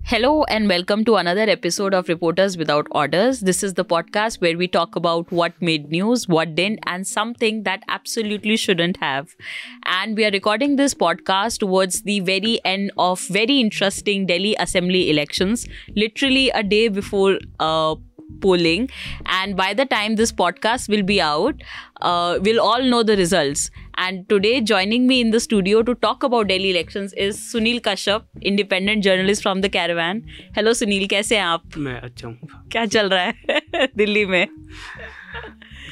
Hello and welcome to another episode of Reporters Without Orders. This is the podcast where we talk about what made news, what didn't, and something that absolutely shouldn't have. And we are recording this podcast towards the very end of very interesting Delhi Assembly elections, literally a day before polling. And by the time this podcast will be out, we'll all know the results. And today, joining me in the studio to talk about Delhi elections is Sunil Kashyap, independent journalist from the Caravan. Hello Sunil, कैसे हैं आप? मैं अच्छा हूँ। क्या चल रहा है दिल्ली में?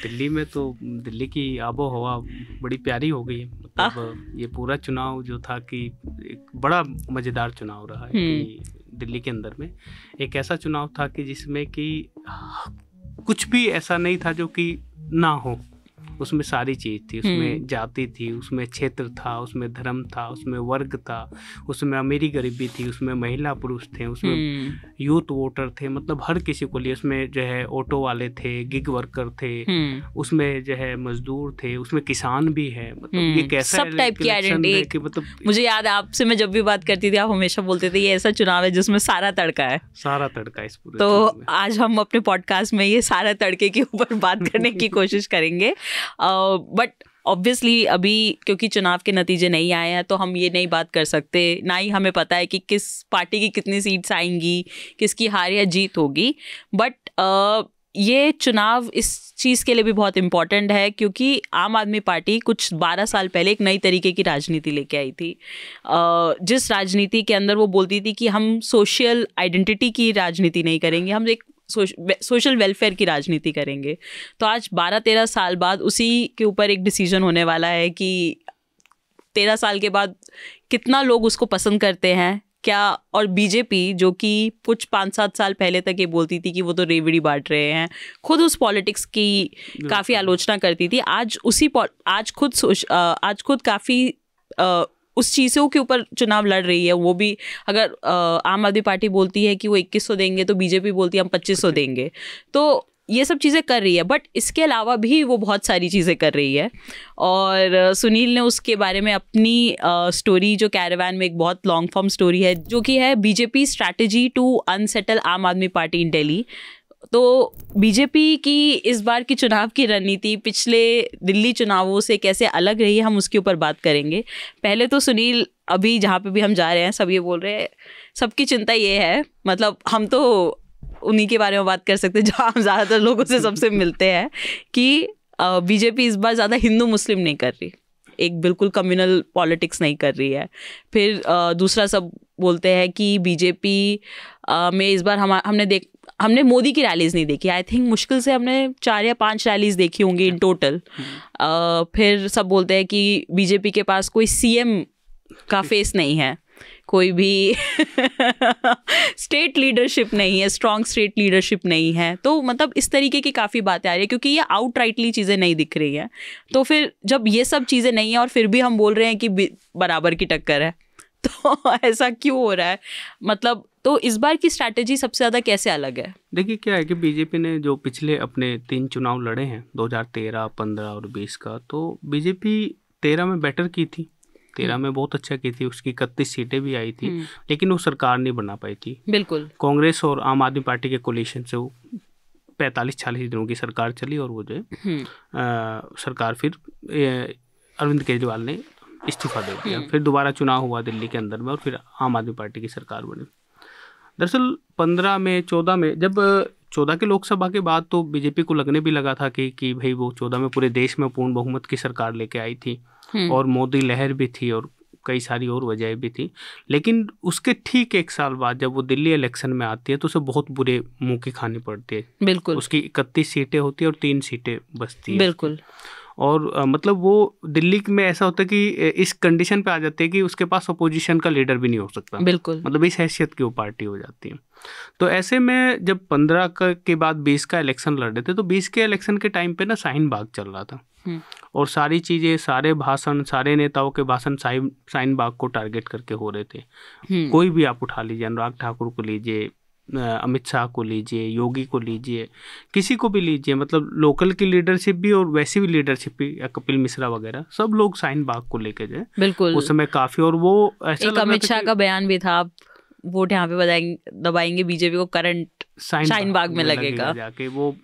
दिल्ली में तो दिल्ली की आबो हवा बड़ी प्यारी हो गई है। मतलब ये पूरा चुनाव जो था कि एक बड़ा मज़ेदार चुनाव रहा है कि दिल्ली के अंदर में एक ऐसा चुनाव था कि जिसमें कि कुछ भी ऐसा नहीं था जो कि ना हो। उसमें सारी चीज़ थी, उसमें जाति थी, उसमें क्षेत्र था, उसमें धर्म था, उसमें वर्ग था, उसमें अमीरी गरीबी थी, उसमें महिला पुरुष थे, उसमें यूथ वोटर थे, मतलब हर किसी को लिए। उसमें जो है ऑटो वाले थे, गिग वर्कर थे, उसमें जो है मजदूर थे, उसमें किसान भी है। मतलब ये कैसा सब टाइप की आइडेंटिटी। मतलब मुझे याद है आपसे मैं जब भी बात करती थी आप हमेशा बोलते थे ये ऐसा चुनाव है जिसमें सारा तड़का है। सारा तड़का इस पूरे तो आज हम अपने पॉडकास्ट में ये सारा तड़के के ऊपर बात करने की कोशिश करेंगे। बट ऑब्वियसली अभी क्योंकि चुनाव के नतीजे नहीं आए हैं तो हम ये नहीं बात कर सकते, ना ही हमें पता है कि किस पार्टी की कितनी सीट्स आएंगी, किसकी हार या जीत होगी। बट ये चुनाव इस चीज़ के लिए भी बहुत इम्पॉर्टेंट है क्योंकि आम आदमी पार्टी कुछ 12 साल पहले एक नई तरीके की राजनीति लेके आई थी, जिस राजनीति के अंदर वो बोलती थी कि हम सोशल आइडेंटिटी की राजनीति नहीं करेंगे, हम एक सोशल वेलफेयर की राजनीति करेंगे। तो आज 12-13 साल बाद उसी के ऊपर एक डिसीजन होने वाला है कि 13 साल के बाद कितना लोग उसको पसंद करते हैं क्या। और बीजेपी जो कि कुछ 5-7 साल पहले तक ये बोलती थी कि वो तो रेवड़ी बांट रहे हैं, खुद उस पॉलिटिक्स की काफ़ी आलोचना करती थी, आज खुद काफ़ी उस चीज़ों के ऊपर चुनाव लड़ रही है। वो भी अगर आम आदमी पार्टी बोलती है कि वो 2100 देंगे तो बीजेपी बोलती है हम 2500 देंगे। तो ये सब चीज़ें कर रही है, बट इसके अलावा भी वो बहुत सारी चीज़ें कर रही है। और सुनील ने उसके बारे में अपनी स्टोरी जो कैरावान में एक बहुत लॉन्ग फॉर्म स्टोरी है जो कि है बीजेपी स्ट्रैटेजी टू अनसेटल आम आदमी पार्टी इन दिल्ली। तो बीजेपी की इस बार की चुनाव की रणनीति पिछले दिल्ली चुनावों से कैसे अलग रही है, हम उसके ऊपर बात करेंगे। पहले तो सुनील, अभी जहाँ पे भी हम जा रहे हैं सब ये बोल रहे हैं, सबकी चिंता ये है, मतलब हम तो उन्हीं के बारे में बात कर सकते हैं जहाँ हम ज़्यादातर लोगों से सबसे मिलते हैं, कि बीजेपी इस बार ज़्यादा हिंदू मुस्लिम नहीं कर रही, एक बिल्कुल कम्युनल पॉलिटिक्स नहीं कर रही है। फिर दूसरा सब बोलते हैं कि बीजेपी में इस बार हमने मोदी की रैलीज नहीं देखी। आई थिंक मुश्किल से हमने 4 या 5 रैलीज देखी होंगी इन टोटल। फिर सब बोलते हैं कि बीजेपी के पास कोई सीएम का फेस नहीं है, कोई भी स्टेट लीडरशिप नहीं है, स्ट्रॉन्ग स्टेट लीडरशिप नहीं है। तो मतलब इस तरीके की काफ़ी बातें आ रही है क्योंकि ये आउटराइटली चीज़ें नहीं दिख रही हैं। तो फिर जब ये सब चीज़ें नहीं है और फिर भी हम बोल रहे हैं कि बराबर की टक्कर है, तो ऐसा क्यों हो रहा है? मतलब तो इस बार की स्ट्रैटेजी सबसे ज़्यादा कैसे अलग है? देखिए क्या है कि बीजेपी ने जो पिछले अपने 3 चुनाव लड़े हैं 2013, 15 और 20 का, तो बीजेपी 13 में बेटर की थी, 13 में बहुत अच्छा की थी, उसकी 31 सीटें भी आई थी, लेकिन वो सरकार नहीं बना पाई थी। बिल्कुल, कांग्रेस और आम आदमी पार्टी के कोलिशन से वो 45-46 दिनों की सरकार चली और वो जो है सरकार फिर अरविंद केजरीवाल ने इस्तीफा दे दिया। फिर दोबारा चुनाव हुआ दिल्ली के अंदर में और फिर आम आदमी पार्टी की सरकार बनी। दरअसल 15 में 14 में जब 14 के लोकसभा के बाद तो बीजेपी को लगने भी लगा था कि भाई वो 14 में पूरे देश में पूर्ण बहुमत की सरकार लेके आई थी और मोदी लहर भी थी और कई सारी और वजह भी थी। लेकिन उसके ठीक 1 साल बाद जब वो दिल्ली इलेक्शन में आती है तो उसे बहुत बुरे मुंह की खानी पड़ती है। बिल्कुल, उसकी 31 सीटें होती है और 3 सीटें बचती है। बिल्कुल, और मतलब वो दिल्ली में ऐसा होता है कि इस कंडीशन पे आ जाते हैं कि उसके पास अपोजिशन का लीडर भी नहीं हो सकता। बिल्कुल, मतलब इस हैसियत की वो पार्टी हो जाती है। तो ऐसे में जब 15 के बाद 20 का इलेक्शन लड़ रहे थे तो 20 के इलेक्शन के टाइम पे ना शाहीन बाग चल रहा था और सारी चीज़ें, सारे भाषण, सारे नेताओं के भाषण शाहीन बाग को टारगेट करके हो रहे थे। कोई भी आप उठा लीजिए, अनुराग ठाकुर को लीजिए, अमित शाह को लीजिए, योगी को लीजिए, किसी को भी लीजिए, मतलब लोकल की लीडरशिप भी और वैसी भी लीडरशिप भी, कपिल मिश्रा वगैरह सब लोग शाहीन बाग को लेके जाए। बिल्कुल, उस समय काफी, और वो ऐसा एक अमित शाह का बयान भी था, वोट यहाँ पे दबाएंगे बीजेपी को, करंट शाहीन बाग में लगेगा जाके। वो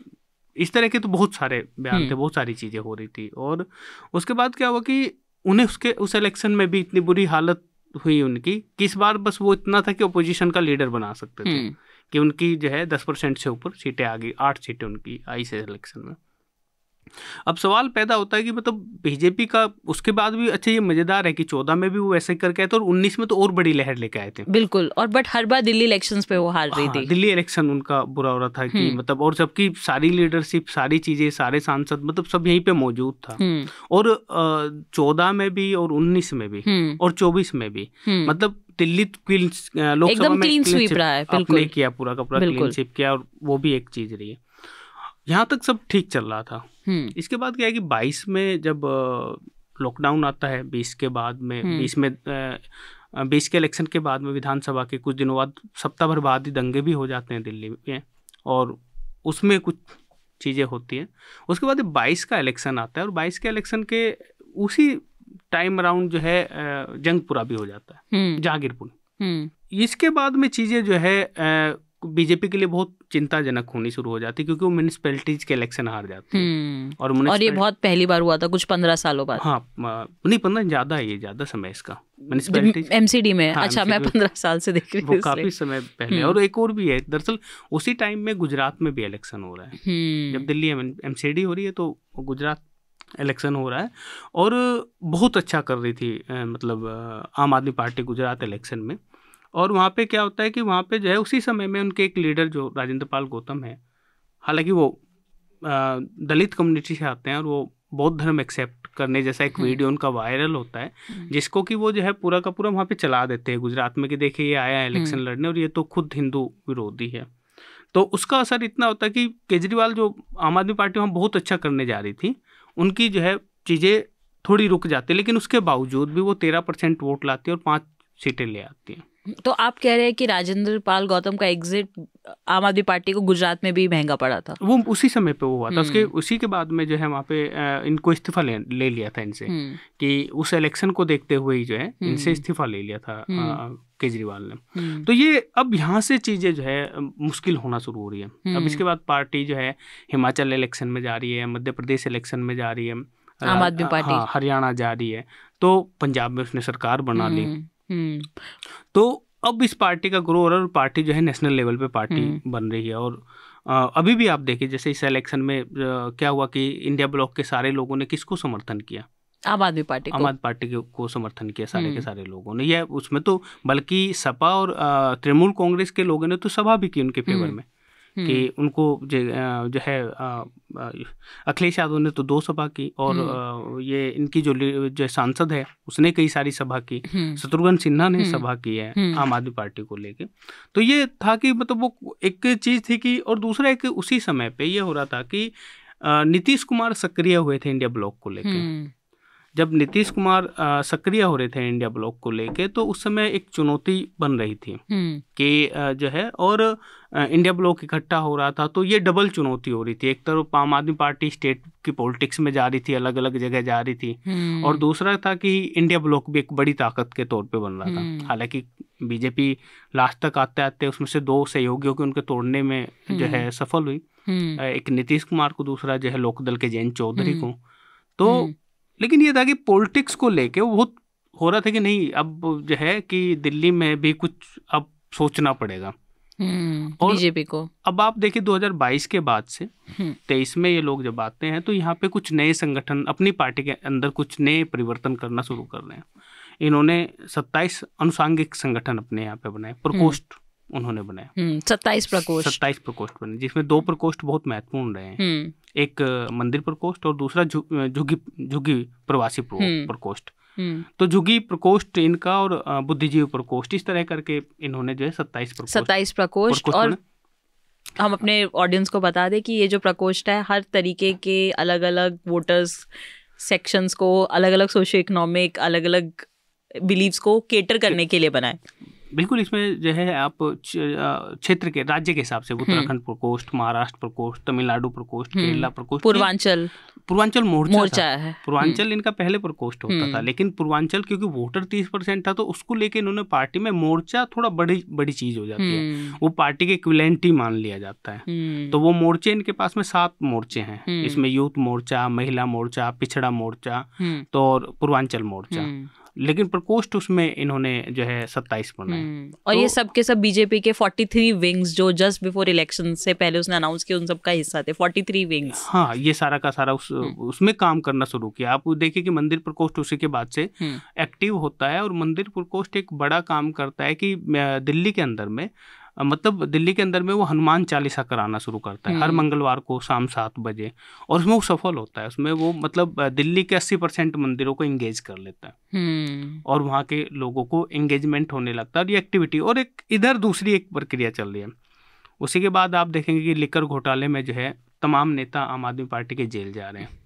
इस तरह के तो बहुत सारे बयान थे, बहुत सारी चीजें हो रही थी। और उसके बाद क्या हुआ कि उन्हें उस इलेक्शन में भी इतनी बुरी हालत हुई उनकी कि इस बार बस वो इतना था कि ओपोजिशन का लीडर बना सकते थे, कि उनकी जो है 10% से ऊपर सीटें आ गई, 8 सीटें उनकी आई से इलेक्शन में। अब सवाल पैदा होता है कि मतलब बीजेपी का उसके बाद भी, अच्छा ये मजेदार है कि 14 में भी वो वैसे करके आए थे और 19 में तो और बड़ी लहर लेके आए थे। बिल्कुल, और but her bar Delhi elections पे वो हार रही थी। दिल्ली इलेक्शन उनका बुरा हो रहा था कि मतलब, और सबकी सारी लीडरशिप, सारी चीजें, सारे सांसद, मतलब सब यहीं पे मौजूद था। और 14 में भी और 19 में भी और 24 में भी, मतलब दिल्ली लोकसभा में क्लीन स्वीप रहा है, आपने किया, पूरा का पूरा क्लीन स्वीप किया, और वो भी एक चीज रही है। यहाँ तक सब ठीक चल रहा था। इसके बाद क्या है कि 22 में जब लॉकडाउन आता है, 20 के बाद में 20 के इलेक्शन के बाद में विधानसभा के कुछ दिनों बाद, सप्ताह भर बाद ही दंगे भी हो जाते हैं दिल्ली में, और उसमें कुछ चीज़ें होती हैं। उसके बाद 22 का इलेक्शन आता है, और 22 के इलेक्शन के उसी टाइम अराउंड जो है जंगपुरा भी हो जाता है, जहांगीरपुर। इसके बाद में चीज़ें जो है बीजेपी के लिए बहुत चिंताजनक होनी शुरू हो जाती है, क्योंकि वो म्यूनिसिपैलिटीज के इलेक्शन हार जाते हैं। और ये बहुत पहली बार हुआ था कुछ 15 सालों बाद। हाँ, नहीं 15 ज़्यादा है, ये ज़्यादा समय इसका म्यूनिसिपैलिटीज एमसीडी में। हाँ, अच्छा, मैं 15 साल से देख रही हूँ, वो काफ़ी समय पहले। और एक और भी है, दरअसल उसी टाइम में गुजरात में भी इलेक्शन हो रहा है। जब दिल्ली एमसीडी हो रही है तो गुजरात इलेक्शन हो रहा है, और बहुत अच्छा कर रही थी मतलब आम आदमी पार्टी गुजरात इलेक्शन में। और वहाँ पे क्या होता है कि वहाँ पे जो है उसी समय में उनके एक लीडर जो राजेंद्र पाल गौतम है, हालांकि वो दलित कम्युनिटी से आते हैं, और वो बौद्ध धर्म एक्सेप्ट करने जैसा एक वीडियो उनका वायरल होता है, जिसको कि वो जो है पूरा का पूरा वहाँ पे चला देते हैं गुजरात में, कि देखिए ये आया है इलेक्शन लड़ने और ये तो खुद हिंदू विरोधी है। तो उसका असर इतना होता है कि केजरीवाल, जो आम आदमी पार्टी वहाँ बहुत अच्छा करने जा रही थी, उनकी जो है चीज़ें थोड़ी रुक जाती है, लेकिन उसके बावजूद भी वो 13% वोट लाती है और 5 सीटें ले आती हैं। तो आप कह रहे हैं कि राजेंद्र पाल गौतम का एग्जिट आम आदमी पार्टी को गुजरात में भी महंगा पड़ा था? वो उसी समय पे वो हुआ था। उसी के बाद में जो है वहाँ पे इनको इस्तीफा ले लिया था इनसे, कि उस इलेक्शन को देखते हुए ही जो है इनसे इस्तीफा ले लिया था केजरीवाल ने। तो ये अब यहाँ से चीज़ें जो है मुश्किल होना शुरू हो रही है। अब इसके बाद पार्टी जो है हिमाचल इलेक्शन में जा रही है, मध्य प्रदेश इलेक्शन में जा रही है, आम आदमी पार्टी, हाँ, हरियाणा जा रही है, तो पंजाब में उसने सरकार बना ली। तो अब इस पार्टी का ग्रो हो रहा है, और पार्टी जो है नेशनल लेवल पे पार्टी बन रही है। और अभी भी आप देखिए, जैसे इस इलेक्शन में क्या हुआ कि इंडिया ब्लॉक के सारे लोगों ने किसको समर्थन किया? आम आदमी पार्टी को समर्थन किया सारे के सारे लोगों ने। यह उसमें तो बल्कि सपा और तृणमूल कांग्रेस के लोगों ने तो सभा भी की उनके फेवर में, कि उनको जो है अखिलेश यादव ने तो 2 सभा की, और ये इनकी जो सांसद है उसने कई सारी सभा की, शत्रुघ्न सिन्हा ने सभा की है आम आदमी पार्टी को लेके। तो ये था कि मतलब वो एक चीज़ थी कि, और दूसरा एक उसी समय पे ये हो रहा था कि नीतीश कुमार सक्रिय हुए थे इंडिया ब्लॉक को लेके। जब नीतीश कुमार सक्रिय हो रहे थे इंडिया ब्लॉक को लेके, तो उस समय एक चुनौती बन रही थी कि जो है, और इंडिया ब्लॉक इकट्ठा हो रहा था, तो ये डबल चुनौती हो रही थी। एक तरफ आम आदमी पार्टी स्टेट की पॉलिटिक्स में जा रही थी, अलग अलग जगह जा रही थी, और दूसरा था कि इंडिया ब्लॉक भी एक बड़ी ताकत के तौर पे बन रहा था। हालांकि बीजेपी लास्ट तक आते आते उसमें से 2 सहयोगियों के उनके तोड़ने में जो है सफल हुई, एक नीतीश कुमार को, दूसरा जो है लोकदल के जयंत चौधरी को। तो लेकिन ये था कि पॉलिटिक्स को लेके वो बहुत हो रहा था कि नहीं, अब जो है कि दिल्ली में भी कुछ अब सोचना पड़ेगा और बीजेपी को। अब आप देखिए 2022 के बाद से 23 में ये लोग जब आते हैं, तो यहाँ पे कुछ नए संगठन अपनी पार्टी के अंदर कुछ नए परिवर्तन करना शुरू कर रहे हैं। इन्होंने 27 अनुसांगिक संगठन अपने यहाँ पे बनाए, प्रकोष्ठ उन्होंने बनाया, 27 प्रकोष्ठ बने, जिसमें 2 प्रकोष्ठ बहुत महत्वपूर्ण रहे हैं। एक मंदिर प्रकोष्ठ और दूसरा झुग्गी प्रवासी प्रकोष्ठ। तो झुग्गी प्रकोष्ठ इनका और बुद्धिजीवी प्रकोष्ठ, इस तरह करके इन्होंने जो है 27 प्रकोष्ठ। और हम अपने ऑडियंस को बता दें कि ये जो प्रकोष्ठ है हर तरीके के अलग अलग वोटर्स सेक्शंस को, अलग अलग सोशियो इकोनॉमिक, अलग अलग बिलीव्स को केटर करने के लिए बनाए। बिल्कुल, इसमें जो है आप क्षेत्र के, राज्य के हिसाब से उत्तराखंड प्रकोष्ठ, महाराष्ट्र प्रकोष्ठ, तमिलनाडु प्रकोष्ठ, केरला प्रकोष्ठ, पूर्वांचल, पूर्वांचल मोर्चा है। पूर्वांचल इनका पहले प्रकोष्ठ होता था, लेकिन पूर्वांचल क्योंकि वोटर 30% था तो उसको लेके इन्होंने पार्टी में मोर्चा थोड़ा बड़ी चीज हो जाती है, वो पार्टी के इक्विवेलेंट ही मान लिया जाता है। तो वो मोर्चे इनके पास में 7 मोर्चे हैं, इसमें यूथ मोर्चा, महिला मोर्चा, पिछड़ा मोर्चा, तो और पूर्वांचल मोर्चा, लेकिन प्रकोष्ठ उसमें इन्होंने जो है 27 बनाए। और ये सब के सब बीजेपी के 43 विंग्स जो जस्ट बिफोर इलेक्शन से पहले उसने अनाउंस किया, उन सब का हिस्सा थे 43 विंग्स। हाँ, ये सारा का सारा उसमें काम करना शुरू किया। आप देखिए कि मंदिर प्रकोष्ठ उसी के बाद से एक्टिव होता है, और मंदिर प्रकोष्ठ एक बड़ा काम करता है कि दिल्ली के अंदर में, मतलब दिल्ली के अंदर में वो हनुमान चालीसा कराना शुरू करता है हर मंगलवार को शाम 7 बजे, और उसमें वो सफल होता है। उसमें वो मतलब दिल्ली के 80% मंदिरों को एंगेज कर लेता है, और वहाँ के लोगों को एंगेजमेंट होने लगता है, और ये एक्टिविटी। और एक इधर दूसरी एक प्रक्रिया चल रही है। उसी के बाद आप देखेंगे कि लिकर घोटाले में जो है तमाम नेता आम आदमी पार्टी के जेल जा रहे हैं।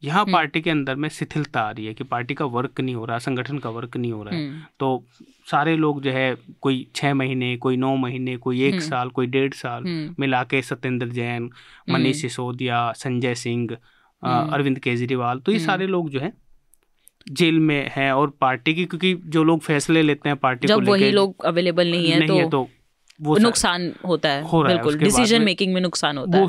यहाँ पार्टी के अंदर में शिथिलता आ रही है कि पार्टी का वर्क नहीं हो रहा, संगठन का वर्क नहीं हो रहा है। तो सारे लोग जो है कोई 6 महीने, कोई 9 महीने, कोई 1 साल, कोई 1.5 साल मिला के, सत्येंद्र जैन, मनीष सिसोदिया, संजय सिंह, अरविंद केजरीवाल, तो ये सारे लोग जो है जेल में हैं। और पार्टी की, क्योंकि जो लोग फैसले लेते हैं पार्टी को लेकर, जब वही लोग अवेलेबल नहीं है तो वो नुकसान होता है, बिल्कुल डिसीजन मेकिंग में नुकसान होता है,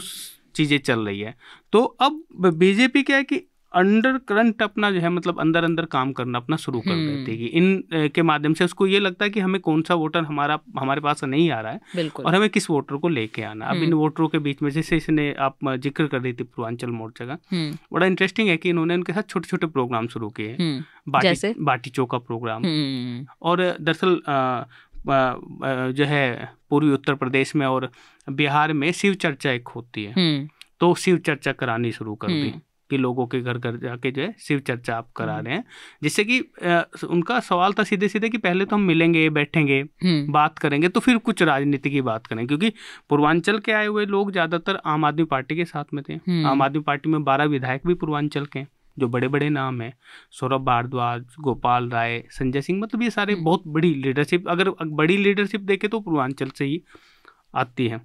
चीजें चल रही है। तो अब बीजेपी क्या है कि अंडर करंट अपना जो है, मतलब अंदर अंदर काम करना अपना शुरू कर देती है कि इन के माध्यम से उसको ये लगता है कि हमें कौन सा वोटर हमारे पास नहीं आ रहा है, और हमें किस वोटर को लेके आना। अब इन वोटरों के बीच में, जैसे इसने आप जिक्र कर रही थी पूर्वांचल मोर्चा का, बड़ा इंटरेस्टिंग है कि इन्होंने उनके साथ छोटे छोटे प्रोग्राम शुरू किए, बाटी चौका प्रोग्राम। और दरअसल जो है पूर्वी उत्तर प्रदेश में और बिहार में शिव चर्चा एक होती है, तो शिव चर्चा करानी शुरू कर दी कि लोगों के घर घर जाके जो है शिव चर्चा आप करा रहे हैं, जिससे कि उनका सवाल था सीधे सीधे कि पहले तो हम मिलेंगे, बैठेंगे, बात करेंगे, तो फिर कुछ राजनीति की बात करेंगे। क्योंकि पूर्वांचल के आए हुए लोग ज्यादातर आम आदमी पार्टी के साथ में थे। आम आदमी पार्टी में 12 विधायक भी पूर्वांचल के, जो बड़े बड़े नाम हैं, सौरभ भारद्वाज, गोपाल राय, संजय सिंह, मतलब ये सारे बहुत बड़ी लीडरशिप, अगर बड़ी लीडरशिप देखे तो पूर्वांचल से ही आती है।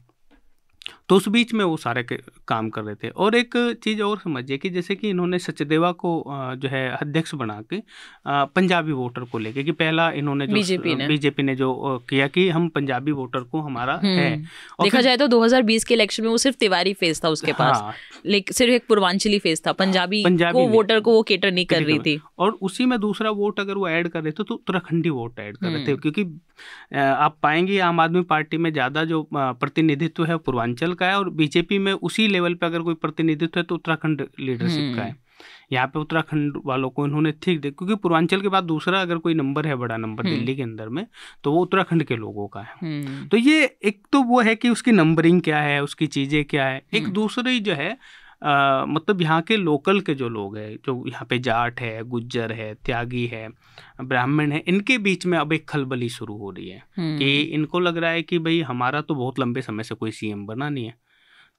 तो उस बीच में वो सारे काम कर रहे थे। और एक चीज़ और समझिए कि जैसे कि इन्होंने सचदेवा को जो है अध्यक्ष बना के पंजाबी वोटर को लेके, कि पहला इन्होंने जो बीजेपी ने जो किया कि हम पंजाबी वोटर को हमारा है। देखा जाए तो 2020 के इलेक्शन में वो सिर्फ तिवारी फेस था उसके पास, लेकिन सिर्फ एक पूर्वांचली फेस था, पंजाबी को वोटर को वो केटर नहीं कर रही थी। और उसी में दूसरा वोट अगर वो ऐड कर रहे थे तो उत्तराखंडी वोट ऐड कर रहे थे, क्योंकि आप पाएंगे आम आदमी पार्टी में ज़्यादा जो प्रतिनिधित्व है पूर्वांचल का है, और बीजेपी में उसी लेवल पे अगर कोई प्रतिनिधित्व है तो उत्तराखंड लीडरशिप का है। यहाँ पे उत्तराखंड वालों को इन्होंने ठीक दे, क्योंकि पूर्वांचल के बाद दूसरा अगर कोई नंबर है, बड़ा नंबर दिल्ली के अंदर में, तो वो उत्तराखंड के लोगों का है। तो ये एक तो वो है कि उसकी नंबरिंग क्या है, उसकी चीज़ें क्या है। एक दूसरी जो है मतलब यहाँ के लोकल के जो लोग हैं, जो यहाँ पे जाट है, गुज्जर है, त्यागी है, ब्राह्मण है, इनके बीच में अब एक खलबली शुरू हो रही है कि इनको लग रहा है कि भाई हमारा तो बहुत लंबे समय से कोई सीएम बना नहीं है,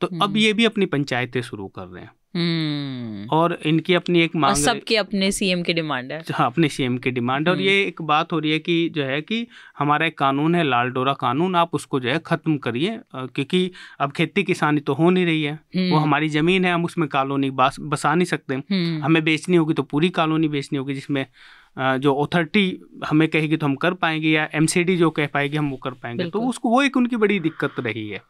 तो अब ये भी अपनी पंचायतें शुरू कर रहे हैं। और इनकी अपनी एक मांग, सबके अपने सीएम की डिमांड है। हाँ, अपने सीएम की डिमांड है। और ये एक बात हो रही है कि जो है कि हमारा एक कानून है, लाल डोरा कानून, आप उसको जो है खत्म करिए, क्योंकि अब खेती किसानी तो हो नहीं रही है, वो हमारी जमीन है, हम उसमें कॉलोनी बसा नहीं सकते। हमें बेचनी होगी तो पूरी कॉलोनी बेचनी होगी, जिसमें जो अथॉरिटी हमें कहेगी तो हम कर पाएंगे, या एमसीडी जो कह पाएगी हम वो कर पाएंगे। तो उसको वो एक उनकी बड़ी दिक्कत रही है,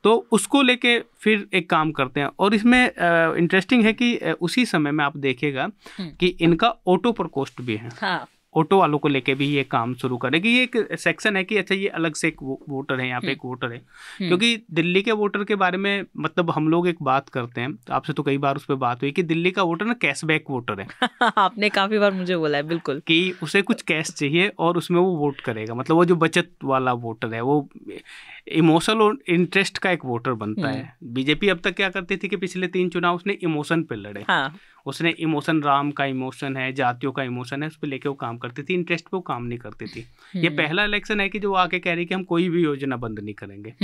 तो उसको लेके फिर एक काम करते हैं। और इसमें इंटरेस्टिंग है कि उसी समय में आप देखिएगा कि इनका ऑटो प्रकोष्ठ भी है। हाँ। ऑटो वालों को लेके भी ये काम शुरू करें कि ये एक सेक्शन है कि अच्छा ये अलग से एक वोटर है, यहाँ पे एक वोटर है। क्योंकि दिल्ली के वोटर के बारे में मतलब हम लोग एक बात करते हैं, तो आपसे तो कई बार उस पर बात हुई कि दिल्ली का वोटर ना कैशबैक वोटर है। आपने काफी बार मुझे बोला है, बिल्कुल, कि उसे कुछ कैश चाहिए और उसमें वो वोट करेगा। मतलब वो जो बचत वाला वोटर है, वो इमोशनल और इंटरेस्ट का एक वोटर बनता है। बीजेपी अब तक क्या करती थी कि पिछले 3 चुनाव उसने इमोशन पे लड़े। हाँ। उसने इमोशन, राम का इमोशन है, जातियों का इमोशन है, उस पर लेके वो काम करती थी, इंटरेस्ट पे वो काम नहीं करती थी। ये पहला इलेक्शन है कि जो आके कह रही कि हम कोई भी योजना बंद नहीं करेंगे,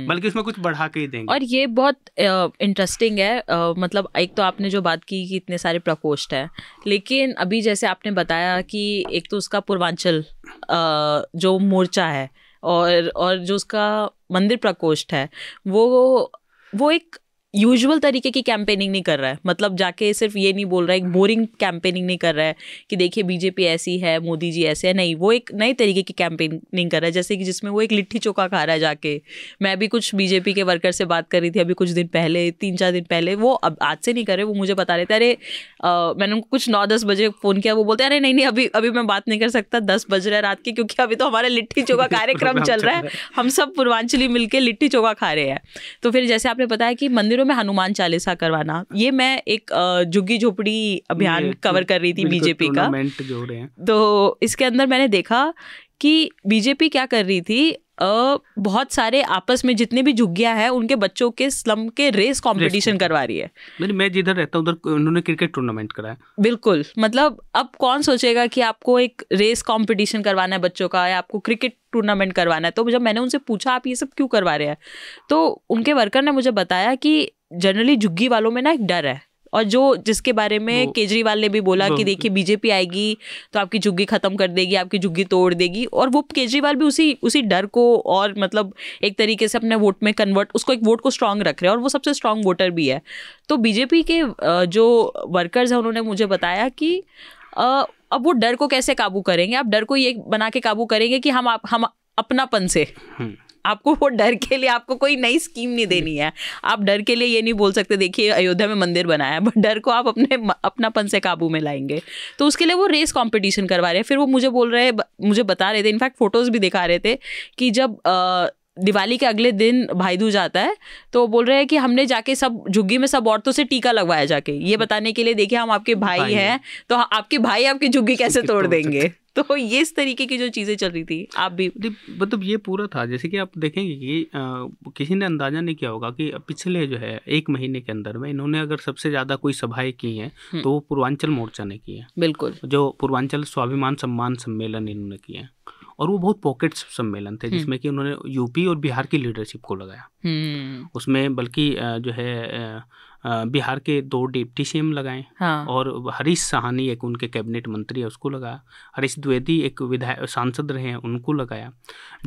बल्कि उसमें कुछ बढ़ा के ही देंगे। और ये बहुत इंटरेस्टिंग है। मतलब एक तो आपने जो बात की कि इतने सारे प्रकोष्ठ हैं, लेकिन अभी जैसे आपने बताया कि एक तो उसका पूर्वांचल जो मोर्चा है और जो उसका मंदिर प्रकोष्ठ है, वो एक यूजुअल तरीके की कैंपेनिंग नहीं कर रहा है, मतलब जाके सिर्फ ये नहीं बोल रहा है, एक बोरिंग कैंपेनिंग नहीं कर रहा है कि देखिए बीजेपी ऐसी है, मोदी जी ऐसे है, नहीं, वो एक नए तरीके की कैंपेनिंग कर रहा है, जैसे कि जिसमें वो एक लिट्टी चोखा खा रहा है जाके। मैं भी कुछ बीजेपी के वर्कर से बात कर रही थी अभी कुछ दिन पहले, 3-4 दिन पहले, वो अब आज से नहीं कर रहे, वो मुझे बता रहे थे, अरे मैंने उनको कुछ 9-10 बजे फ़ोन किया, वो बोलते अरे नहीं अभी मैं बात नहीं कर सकता, 10 बज रहे रात के, क्योंकि अभी तो हमारा लिट्टी चोखा कार्यक्रम चल रहा है, हम सब पूर्वांचली मिलकर लिट्टी चोखा खा रहे हैं। तो फिर जैसे आपने बताया कि मंदिरों में हनुमान चालीसा करवाना, ये मैं एक झुग्गी झोपड़ी अभियान कवर कर रही थी बीजेपी का, तो इसके अंदर मैंने देखा कि बीजेपी क्या कर रही थी, बहुत सारे आपस में जितने भी झुग्गियां हैं उनके बच्चों के स्लम के रेस कंपटीशन करवा रही है। मैं जिधर रहता हूँ उधर उन्होंने क्रिकेट टूर्नामेंट कराया। बिल्कुल, मतलब अब कौन सोचेगा कि आपको एक रेस कंपटीशन करवाना है बच्चों का, या आपको क्रिकेट टूर्नामेंट करवाना है। तो जब मैंने उनसे पूछा आप ये सब क्यों करवा रहे हैं, तो उनके वर्कर ने मुझे बताया कि जनरली झुग्गी वालों में ना एक डर है, और जिसके बारे में केजरीवाल ने भी बोला कि देखिए बीजेपी आएगी तो आपकी झुग्गी खत्म कर देगी, आपकी झुग्गी तोड़ देगी, और वो केजरीवाल भी उसी डर को और मतलब एक तरीके से अपने वोट में कन्वर्ट, उसको एक वोट को स्ट्रांग रख रहे हैं, और वो सबसे स्ट्रांग वोटर भी है। तो बीजेपी के जो वर्कर्स हैं उन्होंने मुझे बताया कि अब वो डर को कैसे काबू करेंगे, आप डर को ये बना के काबू करेंगे कि हम अपनापन से, आपको वो डर के लिए आपको कोई नई स्कीम नहीं देनी है, आप डर के लिए ये नहीं बोल सकते देखिए अयोध्या में मंदिर बनाया है, बट डर को आप अपनापन से काबू में लाएंगे। तो उसके लिए वो रेस कंपटीशन करवा रहे हैं। फिर वो मुझे बता रहे थे, इनफैक्ट फोटोज भी दिखा रहे थे कि जब दिवाली के अगले दिन भाई दूज आता है तो बोल रहे हैं कि हमने जाके सब झुग्गी में सब औरतों से टीका लगवाया जाके, ये बताने के लिए देखिए हम आपके भाई हैं, तो आपके भाई आपकी झुग्गी कैसे तोड़ देंगे। तो ये इस तरीके की जो चीज़ें चल रही थी, आप भी मतलब ये पूरा था। जैसे कि आप देखेंगे कि किसी ने अंदाजा नहीं किया होगा कि पिछले जो है 1 महीने के अंदर में इन्होंने अगर सबसे ज़्यादा कोई सभाएं की हैं तो वो पूर्वांचल मोर्चा ने की है। बिल्कुल, जो पूर्वांचल स्वाभिमान सम्मान सम्मेलन इन्होंने किया है, और वो बहुत पॉकेट सम्मेलन थे जिसमें कि उन्होंने यूपी और बिहार की लीडरशिप को लगाया। उसमें बल्कि जो है बिहार के 2 डिप्टी सीएम लगाए, हाँ। और हरीश साहनी एक उनके कैबिनेट मंत्री है उसको लगाया, हरीश द्विवेदी एक विधायक सांसद रहे हैं उनको लगाया,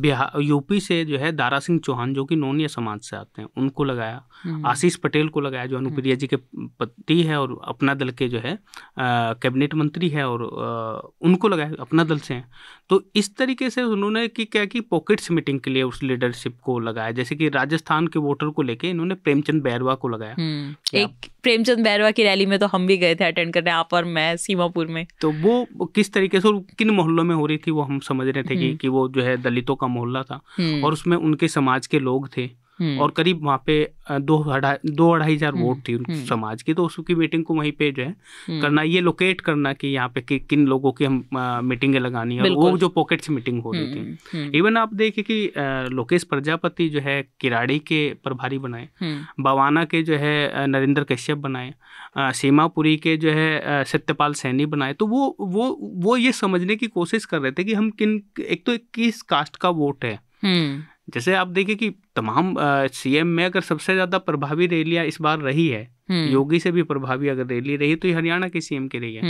बिहार यूपी से जो है दारा सिंह चौहान जो कि नोनिया समाज से आते हैं उनको लगाया, आशीष पटेल को लगाया जो अनुप्रिया जी के पति है और अपना दल के जो है कैबिनेट मंत्री है, और उनको लगाया, अपना दल से हैं। तो इस तरीके से उन्होंने क्या कि पॉकेट्स मीटिंग के लिए उस लीडरशिप को लगाया। जैसे कि राजस्थान के वोटर को लेके इन्होंने प्रेमचंद बैरवा को लगाया। एक प्रेमचंद बैरवा की रैली में तो हम भी गए थे अटेंड करने, आप और मैं, सीमापुर में। तो वो किस तरीके से और किन मोहल्लों में हो रही थी वो हम समझ रहे थे कि वो जो है दलितों का मोहल्ला था, और उसमें उनके समाज के लोग थे, और करीब वहाँ पे 2-2.5 हजार वोट थी उन समाज की। तो उसकी मीटिंग को वहीं पे जो है करना, ये लोकेट करना कि यहाँ पे किन लोगों की हम मीटिंगें लगानी है, वो जो पॉकेट्स मीटिंग हो रही थी। इवन आप देखिए कि लोकेश प्रजापति जो है किराड़ी के प्रभारी बनाए, बवाना के जो है नरेंद्र कश्यप बनाए, सीमापुरी के जो है सत्यपाल सैनी बनाए। तो वो ये समझने की कोशिश कर रहे थे कि हम एक तो किस कास्ट का वोट है। जैसे आप देखिए कि तमाम सीएम में अगर सबसे ज्यादा प्रभावी रैलियां इस बार रही है, योगी से भी प्रभावी अगर रैली रही तो ये हरियाणा के सीएम की रही है,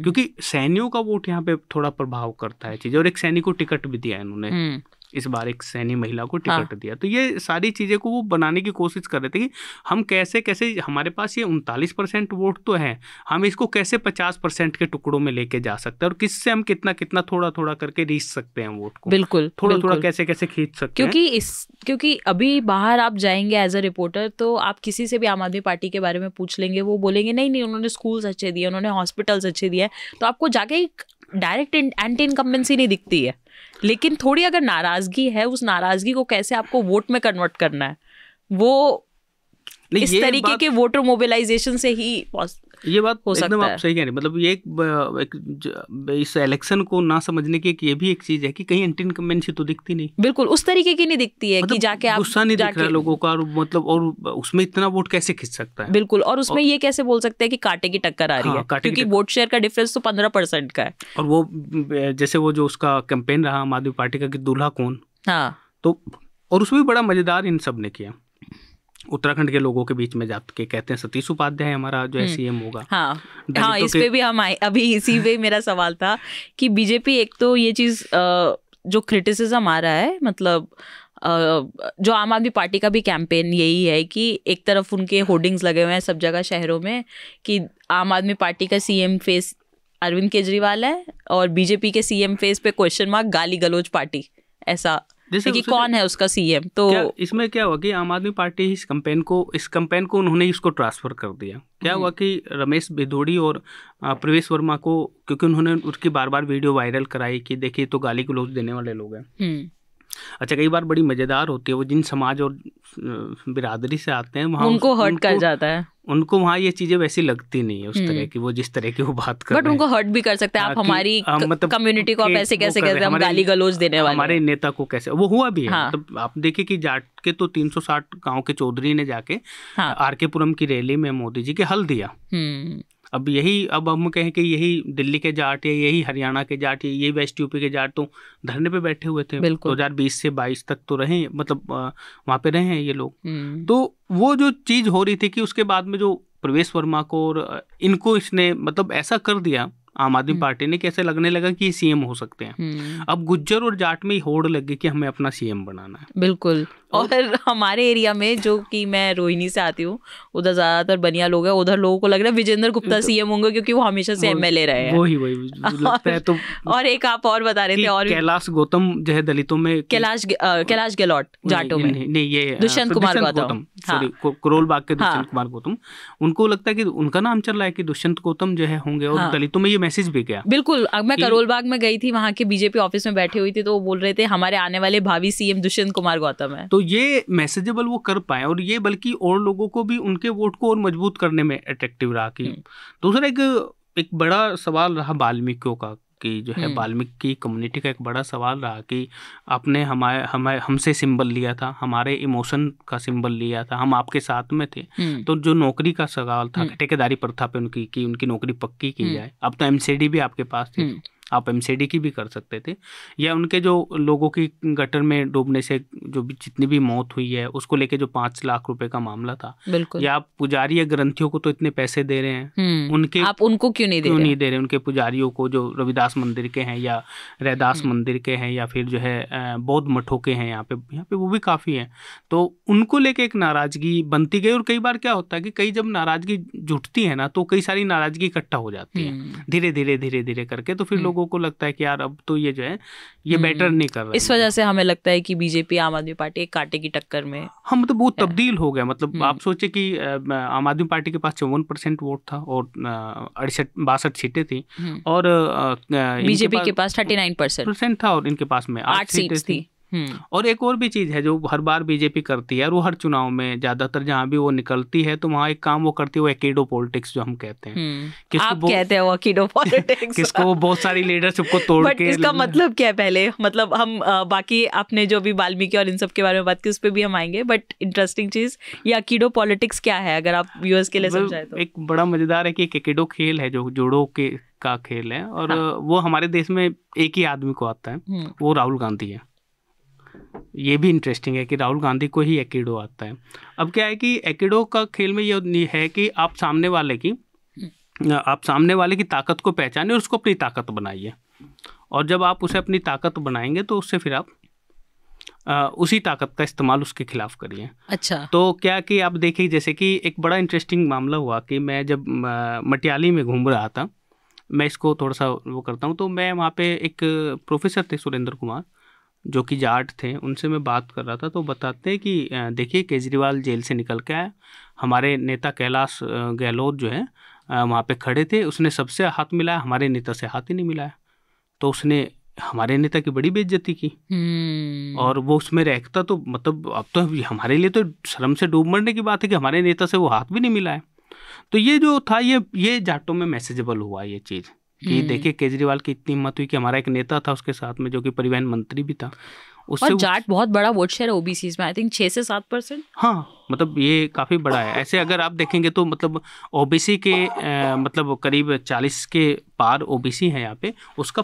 क्योंकि सैनियों का वोट यहाँ पे थोड़ा प्रभाव करता है चीज, और एक सैनिक को टिकट भी दिया इन्होंने इस बार, एक सैनी महिला को टिकट दिया। तो ये सारी चीजें को वो बनाने की कोशिश कर रहे थे कि हम कैसे हमारे पास ये 39% वोट तो है, हम इसको कैसे 50% के टुकड़ों में लेके जा सकते हैं, और किससे हम कितना थोड़ा करके रीच सकते हैं वोट को, बिल्कुल थोड़ा कैसे खींच सकते हैं। क्योंकि अभी बाहर आप जाएंगे एज अ रिपोर्टर तो आप किसी से भी आम आदमी पार्टी के बारे में पूछ लेंगे, वो बोलेंगे नहीं उन्होंने स्कूल्स अच्छे दिए, उन्होंने हॉस्पिटल्स अच्छे दिए, तो आपको जाके डायरेक्ट एंटी इनकम्बेंसी नहीं दिखती है। लेकिन थोड़ी अगर नाराजगी है, उस नाराजगी को कैसे आपको वोट में कन्वर्ट करना है, वो इस तरीके के वोटर मोबिलाइजेशन से ही ये बात हो सकता है। आप सही कह रहे हैं। मतलब ये इस इलेक्शन को ना समझने की ये भी एक चीज है कि कहीं एंटी इनकम्बेंसी तो दिखती नहीं, बिल्कुल उस तरीके की नहीं दिखती है, मतलब कि जाके आप गुस्सा नहीं दिख रहा है लोगों का, मतलब और उसमें इतना वोट कैसे खिंच सकता है। बिल्कुल, और उसमें ये कैसे बोल सकते हैं कि कांटे की टक्कर आ रही है, क्योंकि वोट शेयर का डिफरेंस तो 15% का है। और वो जैसे वो जो उसका कैंपेन रहा आम आदमी पार्टी का कि दूल्हा कौन, हाँ, तो और उसमें भी बड़ा मजेदार इन सब ने किया। उत्तराखंड के लोगों के बीच में जाके कहते हैं सतीश उपाध्याय हमारा जो है सीएम होगा। हाँ, इस पे भी हम आए, अभी इसी पे मेरा सवाल था कि बीजेपी एक तो ये चीज जो क्रिटिसिज्म आ रहा है, मतलब जो आम आदमी पार्टी का भी कैंपेन यही है कि एक तरफ उनके होर्डिंग्स लगे हुए हैं सब जगह शहरों में कि आम आदमी पार्टी का सीएम फेस अरविंद केजरीवाल है और बीजेपी के सीएम फेस पे क्वेश्चन मार्क गाली गलौज पार्टी, ऐसा जैसे कि कौन है उसका सीएम। तो इसमें क्या हुआ कि आम आदमी पार्टी इस कैंपेन को उन्होंने इसको ट्रांसफर कर दिया। क्या हुआ कि रमेश भिदोड़ी और प्रवेश वर्मा को, क्योंकि उन्होंने उसकी बार बार वीडियो वायरल कराई कि देखिए तो गाली गलौज देने वाले लोग हैं। अच्छा, कई बार बड़ी मजेदार होती है, वो जिन समाज और बिरादरी से आते हैं वहाँ उनको हर्ट कर जाता है, उनको वहाँ ये चीजें वैसी लगती नहीं है उस तरह की, वो जिस तरह की वो बात कर रहे हैं। बट उनको हर्ट भी कर सकते हैं आप, हमारी मतलब कम्युनिटी को आप ऐसे कैसे कहते हैं, हम गाली गलौज देने वाले, हमारे नेता को कैसे, वो हुआ भी है। मतलब आप देखिए कि जाट के तो 360 गांव के चौधरी ने जाके आरके पुरम की रैली में मोदी जी के हल दिया। अब हम कहें कि यही दिल्ली के जाट या यही हरियाणा के जाट या यही वेस्ट यूपी के जाट तो धरने पे बैठे हुए थे 2020 से 22 तक तो रहे, मतलब वहाँ पे रहे हैं ये लोग। तो वो जो चीज़ हो रही थी कि उसके बाद में जो प्रवेश वर्मा को और इनको इसने मतलब ऐसा कर दिया आम आदमी पार्टी ने कि ऐसे लगने लगा कि ये सीएम हो सकते हैं। अब गुज्जर और जाट में होड़ लगी कि हमें अपना सीएम बनाना है। बिल्कुल। और हमारे एरिया में जो कि मैं रोहिणी से आती हूँ, उधर ज्यादातर बनिया लोग हैं, उधर लोगों को लग रहा है विजेंद्र गुप्ता सीएम होंगे क्योंकि वो हमेशा से एमएलए रहे हैं। वही लगता है। तो और एक आप और बता रहे थे, और कैलाश गौतम जो है दलितों में, कैलाश गहलोत जाटों में, नहीं ये दुष्यंत कुमार गौतम, सॉरी करोल बाग के दुष्यंत कुमार गौतम, उनको लगता है कि उनका नाम चल रहा है कि दुष्यंत गौतम जो है होंगे, और दलितों में ये मैसेज भी गया। बिल्कुल। मैं करोल बाग में गई थी, वहाँ के बीजेपी ऑफिस में बैठी हुई थी, तो वो बोल रहे थे हमारे आने वाले भावी सीएम दुष्यंत कुमार गौतम है। तो ये मैसेजेबल वो कर पाए, और ये बल्कि और लोगों को भी उनके वोट को और मजबूत करने में अट्रैक्टिव रहा। कि दूसरा एक बड़ा सवाल रहा वाल्मीकियों का, कि जो है वाल्मीकि कम्युनिटी का एक बड़ा सवाल रहा कि आपने हमसे सिंबल लिया था, हमारे इमोशन का सिंबल लिया था, हम आपके साथ में थे। तो जो नौकरी का सवाल था, ठेकेदारी प्रथा पे उनकी नौकरी पक्की की जाए। अब तो एमसीडी भी आपके पास थी, आप एमसीडी की भी कर सकते थे, या उनके जो लोगों की गटर में डूबने से जो भी जितनी भी मौत हुई है उसको लेके जो 5 लाख रुपए का मामला था, या आप पुजारी या ग्रंथियों को तो इतने पैसे दे रहे हैं, उनके आप उनको क्यों नहीं दे रहे उनके पुजारियों को जो रविदास मंदिर के हैं या रैदास मंदिर के हैं या फिर जो है बौद्ध मठों के हैं, यहाँ पे वो भी काफ़ी हैं। तो उनको लेके एक नाराज़गी बनती गई, और कई बार क्या होता है कि कई जब नाराज़गी जुटती है ना, तो कई सारी नाराज़गी इकट्ठा हो जाती है धीरे धीरे करके, तो फिर लोगों को लगता है कि यार अब तो ये जो है ये बेटर नहीं कर रहा है। इस वजह से हमें लगता है कि बीजेपी आम आदमी पार्टी एक कांटे की टक्कर में हम तो बहुत तब्दील हो गया। मतलब आप सोचे कि आम आदमी पार्टी के पास 54% वोट था और 62 सीटें थी, और बीजेपी के पास 39% था, और इनके पास में 8 सीटें थी। और एक और भी चीज़ है जो हर बार बीजेपी करती है, और वो हर चुनाव में ज़्यादातर जहाँ भी वो निकलती है तो वहाँ एक काम वो करती है, वो एकीडो पॉलिटिक्स जो हम कहते हैं। आप कहते हैं वो एकीडो पॉलिटिक्स किसको वो बहुत सारी लीडरशिप को तोड़ के। इसका मतलब क्या है पहले, मतलब हम बाकी आपने जो भी वाल्मीकि और इन सब के बारे में बात की उस पर भी हम आएंगे, बट इंटरेस्टिंग चीज़ ये एकीडो पॉलिटिक्स क्या है अगर आप व्यूअर्स के लिए समझाएं तो। एक बड़ा मज़ेदार है कि एक एकीडो खेल है जो जूडो का खेल है, और वो हमारे देश में एक ही आदमी को आता है, वो राहुल गांधी है। ये भी इंटरेस्टिंग है कि राहुल गांधी को ही एकीडो आता है। अब क्या है कि एकीडो का खेल में ये है कि आप सामने वाले की ताकत को पहचाने और उसको अपनी ताकत बनाइए, और जब आप उसे अपनी ताकत बनाएंगे तो उससे फिर आप उसी ताकत का इस्तेमाल उसके खिलाफ करिए। अच्छा। तो क्या कि आप देखिए, जैसे कि एक बड़ा इंटरेस्टिंग मामला हुआ कि मैं जब मटियाली में घूम रहा था, मैं इसको थोड़ा सा वो करता हूँ, तो मैं वहाँ पे एक प्रोफेसर थे सुरेंद्र कुमार जो कि जाट थे, उनसे मैं बात कर रहा था, तो बताते हैं कि देखिए केजरीवाल जेल से निकल के आया, हमारे नेता कैलाश गहलोत जो है वहाँ पे खड़े थे, उसने सबसे हाथ मिलाया, हमारे नेता से हाथ ही नहीं मिलाया, तो उसने हमारे नेता की बड़ी बेइज्जती की। और वो उसमें रहता तो मतलब अब तो हमारे लिए तो शर्म से डूब मरने की बात है कि हमारे नेता से वो हाथ भी नहीं मिलाया। तो ये जो था ये जाटों में मैसेजेबल हुआ ये चीज़ कि देखिए केजरीवाल की इतनी हिम्मत हुई कि हमारा एक नेता था उसके साथ में जो कि परिवहन मंत्री भी था, और जाट बहुत बड़ा वोट शेयर है ओबीसी में, आई थिंक 6 से 7%। हाँ, मतलब ये काफ़ी बड़ा है। ऐसे अगर आप देखेंगे तो मतलब ओबीसी के मतलब करीब 40 के पार ओबीसी है यहाँ पे, उसका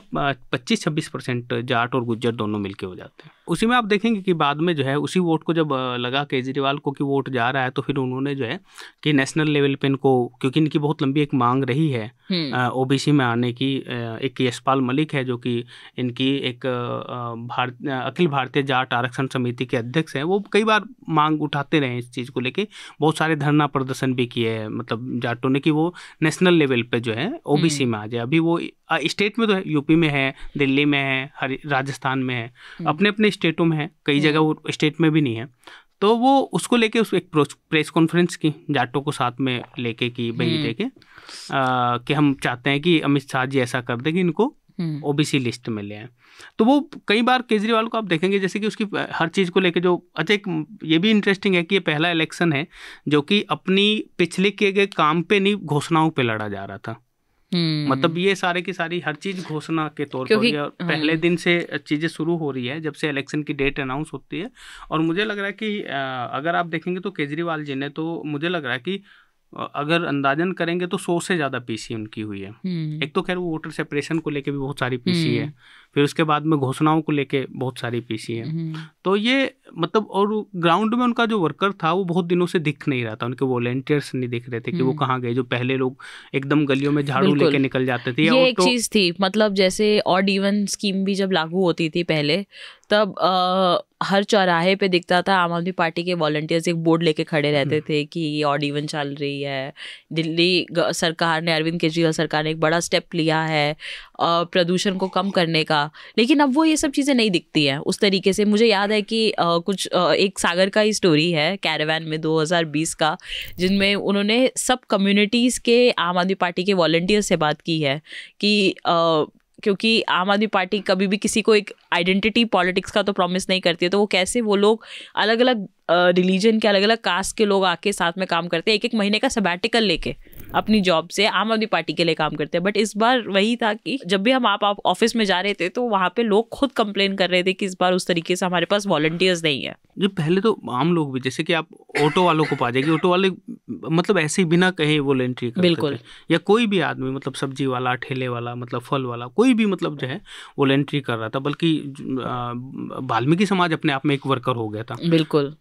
25-26% जाट और गुज्जर दोनों मिलके हो जाते हैं। उसी में आप देखेंगे कि बाद में जो है उसी वोट को जब लगा केजरीवाल को कि वोट जा रहा है, तो फिर उन्होंने जो है कि नेशनल लेवल पे इनको, क्योंकि इनकी बहुत लंबी एक मांग रही है ओबीसी में आने की, एक यशपाल मलिक है जो कि इनकी एक अखिल अखिल भारतीय जाट आरक्षण समिति के अध्यक्ष हैं, वो कई बार मांग उठाते रहे इस चीज़ को लेके, बहुत सारे धरना प्रदर्शन भी किए हैं मतलब जाटों ने कि वो नेशनल लेवल पे जो है ओबीसी में आ जाए। अभी वो स्टेट में तो है, यूपी में है, दिल्ली में है, राजस्थान में है, अपने अपने स्टेटों में है, कई जगह वो स्टेट में भी नहीं है। तो वो उसको लेके उस एक प्रेस कॉन्फ्रेंस की जाटों को साथ में लेके कि भाई देखे कि हम चाहते हैं कि अमित शाह जी ऐसा कर दे कि इनको ओबीसी लिस्ट में ले आए। तो वो कई बार केजरीवाल को आप देखेंगे जैसे कि उसकी हर चीज़ को लेके जो अच्छा एक ये भी इंटरेस्टिंग है कि ये पहला इलेक्शन है जो कि अपनी पिछले किए गए काम पे नहीं घोषणाओं पे लड़ा जा रहा था। मतलब ये सारे की सारी हर चीज घोषणा के तौर पर और पहले दिन से चीजें शुरू हो रही है जब से इलेक्शन की डेट अनाउंस होती है। और मुझे लग रहा है कि अगर आप देखेंगे तो केजरीवाल जी ने तो मुझे लग रहा है कि अगर अंदाजन करेंगे तो 100 से ज़्यादा पीसी उनकी हुई है। एक तो खैर वो वोटर सेपरेशन को लेके भी बहुत सारी पीसी है, फिर उसके बाद में घोषणाओं को लेके बहुत सारी पीसी है। तो ये मतलब और ग्राउंड में उनका जो वर्कर था वो बहुत दिनों से दिख नहीं रहा था, उनके वॉलंटियर्स नहीं दिख रहे थे कि वो कहाँ गए, जो पहले लोग एकदम गलियों में झाड़ू लेके निकल जाते थे। ये एक चीज़ थी मतलब जैसे ऑड इवन स्कीम भी जब लागू होती थी पहले तब हर चौराहे पे दिखता था आम आदमी पार्टी के वॉलंटियर्स एक बोर्ड लेके खड़े रहते थे कि ये ऑड इवन चल रही है। दिल्ली सरकार ने, अरविंद केजरीवाल सरकार ने एक बड़ा स्टेप लिया है प्रदूषण को कम करने का, लेकिन अब वो ये सब चीज़ें नहीं दिखती हैं उस तरीके से। मुझे याद है कि एक सागर का ही स्टोरी है कैरावैन में 2020 का, जिनमें उन्होंने सब कम्युनिटीज़ के आम आदमी पार्टी के वॉलंटियर्स से बात की है कि क्योंकि आम आदमी पार्टी कभी भी किसी को एक आइडेंटिटी पॉलिटिक्स का तो प्रॉमिस नहीं करती है, तो वो कैसे वो लोग अलग अलग रिलीजन के अलग अलग कास्ट के लोग आके साथ में काम करते हैं, एक महीने का सबैटिकल लेके अपनी जॉब से आम आदमी पार्टी के लिए काम करते हैं। बट इस बार वही था कि जब भी हम आप ऑफिस में जा रहे थे तो वहाँ पे लोग खुद कंप्लेन कर रहे थे कि इस बार उस तरीके से हमारे पास वॉलंटियर्स नहीं है। जो पहले तो आम लोग भी, जैसे कि आप ऑटो वालों को पा जाएगी, ऑटो वाले मतलब ऐसे ही बिना कहे वॉलंटियर करते थे, या कोई भी आदमी मतलब सब्जी वाला, ठेले वाला, मतलब फल वाला, कोई भी मतलब जो है वॉलंटियर कर रहा था। बल्कि वाल्मीकि समाज अपने आप में एक वर्कर हो गया था। बिल्कुल।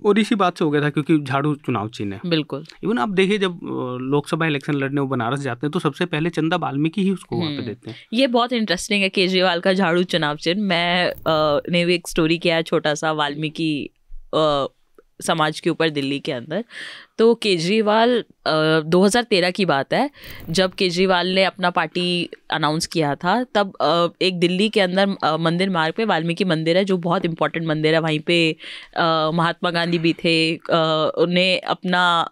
और इसी बात से हो गया था क्योंकि झाड़ू चुनाव चिन्ह है। बिल्कुल। इवन आप देखिए जब लोकसभा इलेक्शन लड़ने वो बनारस जाते हैं तो सबसे पहले चंदा वाल्मीकि ही उसको वहाँ पे देते हैं। ये बहुत इंटरेस्टिंग है केजरीवाल का झाड़ू चुनाव चिन्ह। मैं ने भी एक स्टोरी किया है छोटा सा वाल्मीकि समाज के ऊपर दिल्ली के अंदर। तो केजरीवाल 2013 की बात है जब केजरीवाल ने अपना पार्टी अनाउंस किया था, तब एक दिल्ली के अंदर मंदिर मार्ग पे वाल्मीकि मंदिर है जो बहुत इंपॉर्टेंट मंदिर है। वहीं पे महात्मा गांधी भी थे, उन्हें अपना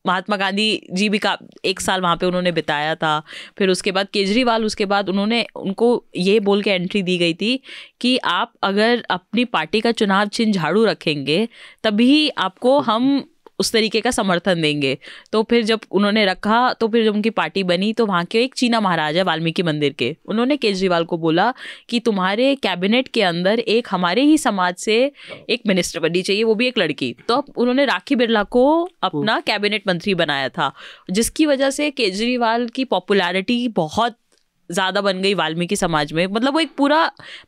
महात्मा गांधी जी भी का 1 साल वहाँ पे उन्होंने बिताया था। फिर उसके बाद केजरीवाल, उसके बाद उनको ये बोल के एंट्री दी गई थी कि आप अगर अपनी पार्टी का चुनाव चिन्ह झाड़ू रखेंगे तभी आपको हम उस तरीके का समर्थन देंगे। तो फिर जब उन्होंने रखा तो फिर जब उनकी पार्टी बनी तो वहाँ के एक चीना महाराजा वाल्मीकि मंदिर के, उन्होंने केजरीवाल को बोला कि तुम्हारे कैबिनेट के अंदर एक हमारे ही समाज से एक मिनिस्टर बननी चाहिए, वो भी एक लड़की। तो उन्होंने राखी बिरला को अपना कैबिनेट मंत्री बनाया था, जिसकी वजह से केजरीवाल की पॉपुलैरिटी बहुत ज़्यादा बन गई वाल्मीकि समाज में। मतलब वो एक पूरा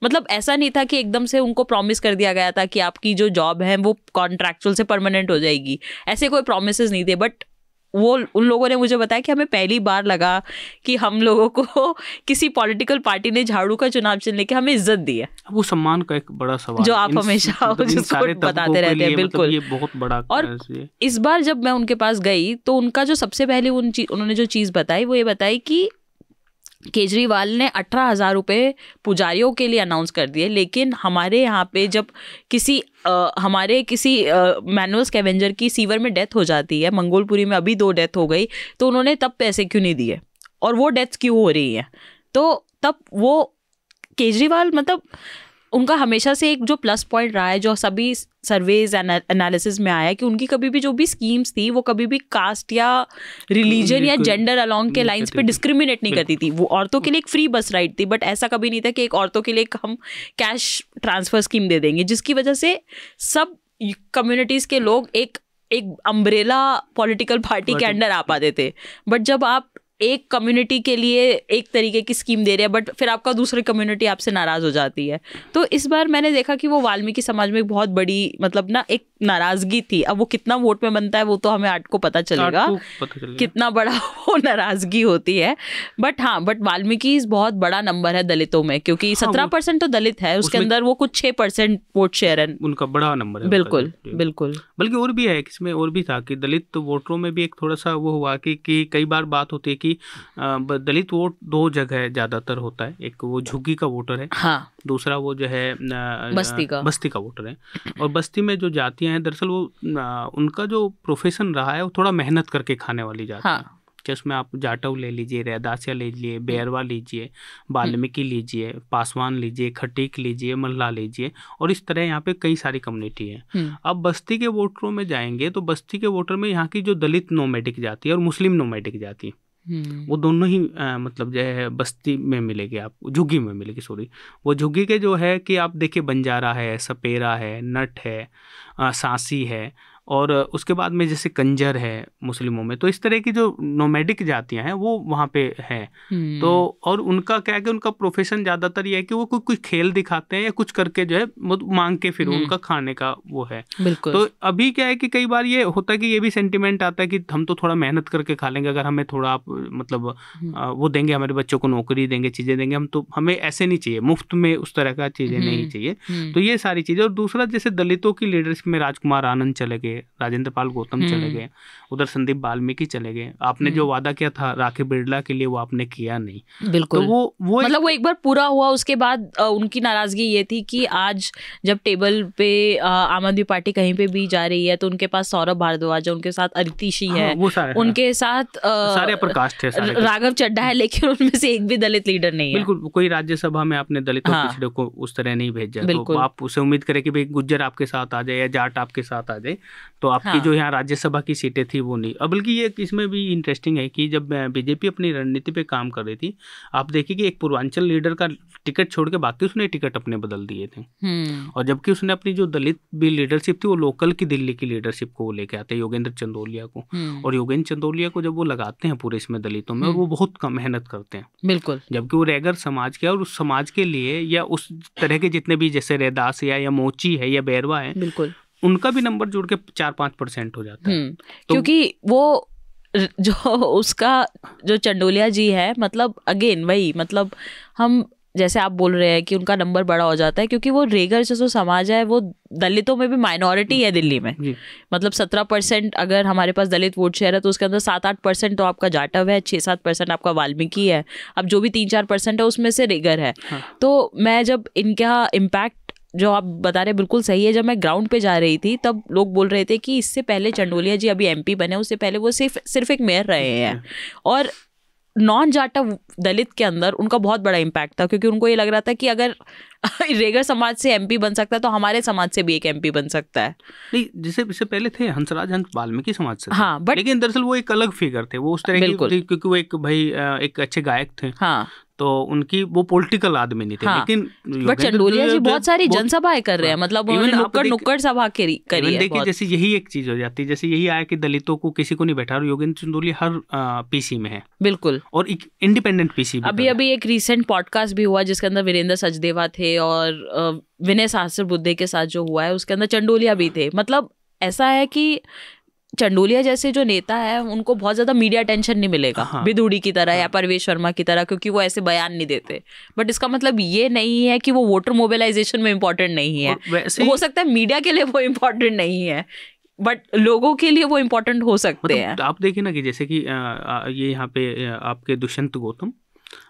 मतलब ऐसा नहीं था कि एकदम से उनको प्रॉमिस कर दिया गया था कि आपकी जो जॉब है वो कॉन्ट्रैक्चुअल से परमानेंट हो जाएगी, ऐसे कोई प्रॉमिसेस नहीं थे। बट वो उन लोगों ने मुझे बताया कि हमें पहली बार लगा कि हम लोगों को किसी पॉलिटिकल पार्टी ने झाड़ू का चुनाव चिन्ह लेके हमें इज्जत दी है। वो सम्मान का एक बड़ा सवाल जो आप हमेशा जिसको बताते रहते हैं। बिल्कुल, ये बहुत बड़ा। और इस बार जब मैं उनके पास गई तो उनका जो सबसे पहले उन्होंने जो चीज़ बताई वो ये बताई कि केजरीवाल ने 18,000 रुपये पुजारियों के लिए अनाउंस कर दिए, लेकिन हमारे यहाँ पे जब हमारे किसी मैनुअल स्कैवेंजर की सीवर में डेथ हो जाती है, मंगोलपुरी में अभी 2 डेथ हो गई, तो उन्होंने तब पैसे क्यों नहीं दिए और वो डेथ्स क्यों हो रही हैं। तो तब वो केजरीवाल मतलब उनका हमेशा से एक जो प्लस पॉइंट रहा है, जो सभी सर्वेज एनालिसिस में आया कि उनकी कभी भी जो भी स्कीम्स थी वो कभी भी कास्ट या रिलीजन या जेंडर अलोंग के लाइंस पे डिस्क्रिमिनेट नहीं करती थी। वो औरतों के लिए एक फ्री बस राइड थी, बट ऐसा कभी नहीं था कि एक औरतों के लिए हम कैश ट्रांसफर स्कीम दे देंगे, जिसकी वजह से सब कम्युनिटीज़ के लोग एक अम्ब्रेला पॉलिटिकल पार्टी के अंडर आ पाते थे। बट जब आप एक कम्युनिटी के लिए एक तरीके की स्कीम दे रहे हैं बट फिर आपका दूसरी कम्युनिटी आपसे नाराज़ हो जाती है। तो इस बार मैंने देखा कि वो वाल्मीकि समाज में बहुत बड़ी मतलब ना एक नाराज़गी थी। अब वो कितना वोट में बनता है वो तो हमें 8 को पता चलेगा कितना बड़ा वो नाराजगी होती है। बट वाल्मीकि बहुत बड़ा नंबर है दलितों में, क्योंकि 17% तो दलित है, उसके अंदर वो कुछ 6% वोट शेयर है, उनका बड़ा नंबर है। बिल्कुल। बल्कि और भी है, इसमें और भी था कि दलित वोटरों में भी एक थोड़ा सा वो हुआ कि कई बार बात होती है कि दलित वोट दो जगह ज्यादातर होता है, एक वो झुग्गी का वोटर है, हाँ, दूसरा वो जो है बस्ती का वोटर है। और बस्ती में जो जातियां हैं, दरअसल वो उनका जो प्रोफेशन रहा है वो थोड़ा मेहनत करके खाने वाली जाति है। कि उसमें आप जाटव ले लीजिए, रैदासिया ले लीजिए, बेरवा लीजिए, वाल्मीकि लीजिए, पासवान लीजिए, खटीक लीजिए, मल्ला लीजिए, और इस तरह यहाँ पे कई सारी कम्युनिटी है। अब बस्ती के वोटरों में जाएंगे तो बस्ती के वोटर में यहाँ की जो दलित नोमैडिक जाति है और मुस्लिम नोमैडिक जाति है, वो दोनों ही मतलब जो है बस्ती में मिलेगी, आपको झुग्गी में मिलेगी, सॉरी। वो झुग्गी के जो है कि आप देखिए बंजारा है, सपेरा है, नट है, सांसी है, और उसके बाद में जैसे कंजर है मुस्लिमों में, तो इस तरह की जो नोमैडिक जातियां हैं वो वहाँ पे हैं। तो और उनका क्या है कि उनका प्रोफेशन ज़्यादातर ये है कि वो कोई खेल दिखाते हैं या कुछ करके जो है मांग के फिर उनका खाने का वो है। तो अभी क्या है कि कई बार ये होता है कि ये भी सेंटिमेंट आता है कि हम तो थोड़ा मेहनत करके खा लेंगे, अगर हमें थोड़ा आप मतलब वो देंगे, हमारे बच्चों को नौकरी देंगे, चीज़ें देंगे, हम तो हमें ऐसे नहीं चाहिए, मुफ्त में उस तरह का चीज़ें नहीं चाहिए। तो ये सारी चीज़ें। और दूसरा जैसे दलितों की लीडरशिप में राजकुमार आनंद चले गए, राजेंद्र पाल गौतम चले गए, उधर संदीप वाल्मीकि चले गए। आपने जो वादा किया था राखी बिरला के लिए वो आपने किया नहीं। बिल्कुल। तो वो मतलब वो एक बार पूरा हुआ, उसके बाद उनकी नाराजगी ये थी कि आज जब टेबल पे आम आदमी पार्टी कहीं पे भी जा रही है तो उनके पास सौरभ भारद्वाज है, उनके साथ अदिति है, उनके साथ सारे अपर कास्ट है, राघव चड्ढा है, लेकिन उनमें से एक भी दलित लीडर नहीं है। बिल्कुल। कोई राज्यसभा में आपने दलितों पिछड़े को उस तरह नहीं भेजा, तो आप उसे उम्मीद करें कि भाई गुज्जर आपके साथ आ जाए या जाट आपके साथ आ जाए, तो आपकी जो यहाँ राज्यसभा की सीटें थी वो नहीं। अब बल्कि ये इसमें भी इंटरेस्टिंग है कि जब बीजेपी अपनी रणनीति पे काम कर रही थी, आप देखिए कि एक पूर्वांचल लीडर का टिकट छोड़ के बाकी उसने टिकट अपने बदल दिए थे। और जबकि उसने अपनी जो दलित भी लीडरशिप थी वो लोकल की दिल्ली की लीडरशिप को लेके आते हैं, योगेंद्र चंदोलिया को। और योगेंद्र चंदोलिया को जब वो लगाते हैं पूरे इसमें दलितों में, और वो बहुत कम मेहनत करते हैं, बिल्कुल, जबकि वो रैगर समाज के और उस समाज के लिए या उस तरह के जितने भी जैसे रैदास या मोची है या बैरवा है, बिल्कुल, उनका भी नंबर जोड़ के 4-5% हो जाता है। तो क्योंकि वो जो उसका जो चंडोलिया जी है, मतलब अगेन वही, मतलब हम जैसे आप बोल रहे हैं कि उनका नंबर बड़ा हो जाता है क्योंकि वो रेगर जो समाज है वो दलितों में भी माइनॉरिटी है दिल्ली में। मतलब 17% अगर हमारे पास दलित वोट शेयर है तो उसके अंदर 7-8% तो आपका जाटव है, 6-7% आपका वाल्मीकि है, अब जो भी 3-4% है उसमें से रेगर है। तो मैं जब इनका इम्पैक्ट जो आप बता रहे बिल्कुल सही है, जब मैं ग्राउंड पे जा रही थी तब लोग बोल रहे थे कि इससे पहले चंडोलिया जी अभी MP बने, उससे पहले वो सिर्फ एक मेयर रहे हैं, और नॉन जाटव दलित के अंदर उनका बहुत बड़ा इम्पैक्ट था, क्योंकि उनको ये लग रहा था कि अगर रेगर समाज से MP बन सकता है तो हमारे समाज से भी एक MP बन सकता है। नहीं, जैसे इससे पहले थे हंसराज हंस वाल्मीकि समाज से, हाँ, बट लेकिन दरअसल वो एक अलग फिगर थे, वो उस तरह की, क्योंकि वो एक अच्छे गायक थे, हाँ, तो उनकी वो पॉलिटिकल आदमी नहीं थे। हाँ, लेकिन बट चंडोलिया जी बहुत सारी जनसभाएं कर रहे हैं, मतलब उन्होंने नुक्कड़ सभा करी है। देखिए जैसे यही एक चीज हो जाती है, जैसे यही आया कि दलितों को किसी को नहीं बैठा, और योगेंद्र चंदोलिया हर PC में है, बिल्कुल, और इंडिपेंडेंट PC भी। अभी एक रीसेंट पॉडकास्ट भी हुआ जिसके अंदर वीरेंद्र सचदेवा थे और विनय सहस्त्रबुद्धे के साथ जो हुआ है उसके अंदर चंडोलिया भी थे। मतलब ऐसा है कि चंडोलिया जैसे जो नेता है उनको बहुत ज्यादा मीडिया अटेंशन नहीं मिलेगा, हाँ, बिधूड़ी की तरह, हाँ, या परवेश शर्मा की तरह, क्योंकि वो ऐसे बयान नहीं देते। बट इसका मतलब ये नहीं है कि वो वोटर मोबिलाइजेशन में इम्पोर्टेंट नहीं है, हो सकता है मीडिया के लिए वो इम्पोर्टेंट नहीं है बट लोगों के लिए वो इम्पोर्टेंट हो सकते हैं। आप देखिए ना कि जैसे कि ये यहाँ पे आपके दुष्यंत गौतम,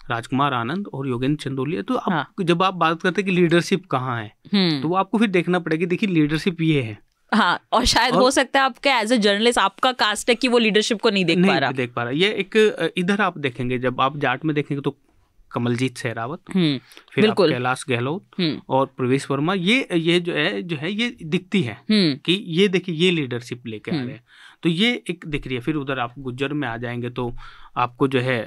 राजकुमार आनंद और योगेंद्र चंदोलिया, तो आप जब आप बात करते हैं कि लीडरशिप कहाँ है, तो वो आपको फिर देखना पड़ेगा। देखिए लीडरशिप ये है, हाँ, और शायद हो सकता है आपके एज ए जर्नलिस्ट आपका कास्ट है कि वो लीडरशिप को नहीं देख पा रहा। ये एक इधर आप देखेंगे, जब आप जाट में देखेंगे तो कमलजीत सहरावत, फिर आप कैलाश गहलोत और प्रवेश वर्मा, ये जो है ये दिखती है कि ये देखिए ये लीडरशिप लेके आ रहे हैं, तो ये एक दिख रही है। फिर उधर आप गुज्जर में आ जाएंगे तो आपको जो है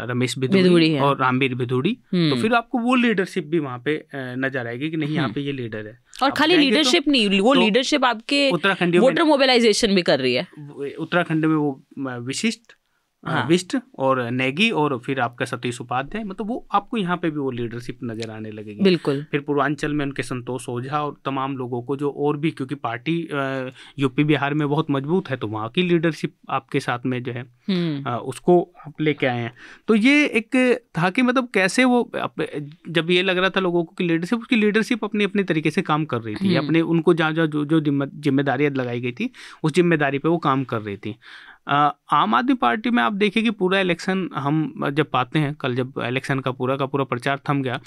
रमेश भिदुड़ी और रामवीर भिदुड़ी, तो फिर आपको वो लीडरशिप भी वहाँ पे नजर आएगी कि नहीं यहाँ पे ये लीडर है। और खाली लीडरशिप नहीं, वो लीडरशिप आपके उत्तराखंड वोटर मोबिलाइजेशन भी कर रही है। उत्तराखंड में वो विशिष्ट बिष्ट और नेगी और फिर आपका सतीश उपाध्याय, मतलब वो आपको यहाँ पे भी वो लीडरशिप नजर आने लगेगी। बिल्कुल। फिर पूर्वांचल में उनके संतोष ओझा और तमाम लोगों को जो और भी, क्योंकि पार्टी यूपी बिहार में बहुत मजबूत है तो वहाँ की लीडरशिप आपके साथ में जो है उसको आप लेके आए हैं। तो ये एक था कि मतलब कैसे वो जब ये लग रहा था लोगों को कि लीडरशिप, उसकी लीडरशिप अपनी अपनी तरीके से काम कर रही थी, अपने उनको जहाँ जहाँ जो जिम्मेदारियाँ लगाई गई थी उस जिम्मेदारी पे वो काम कर रही थी। आम आदमी पार्टी में आप देखिए कि पूरा इलेक्शन हम जब पाते हैं, कल जब इलेक्शन का पूरा प्रचार थम गया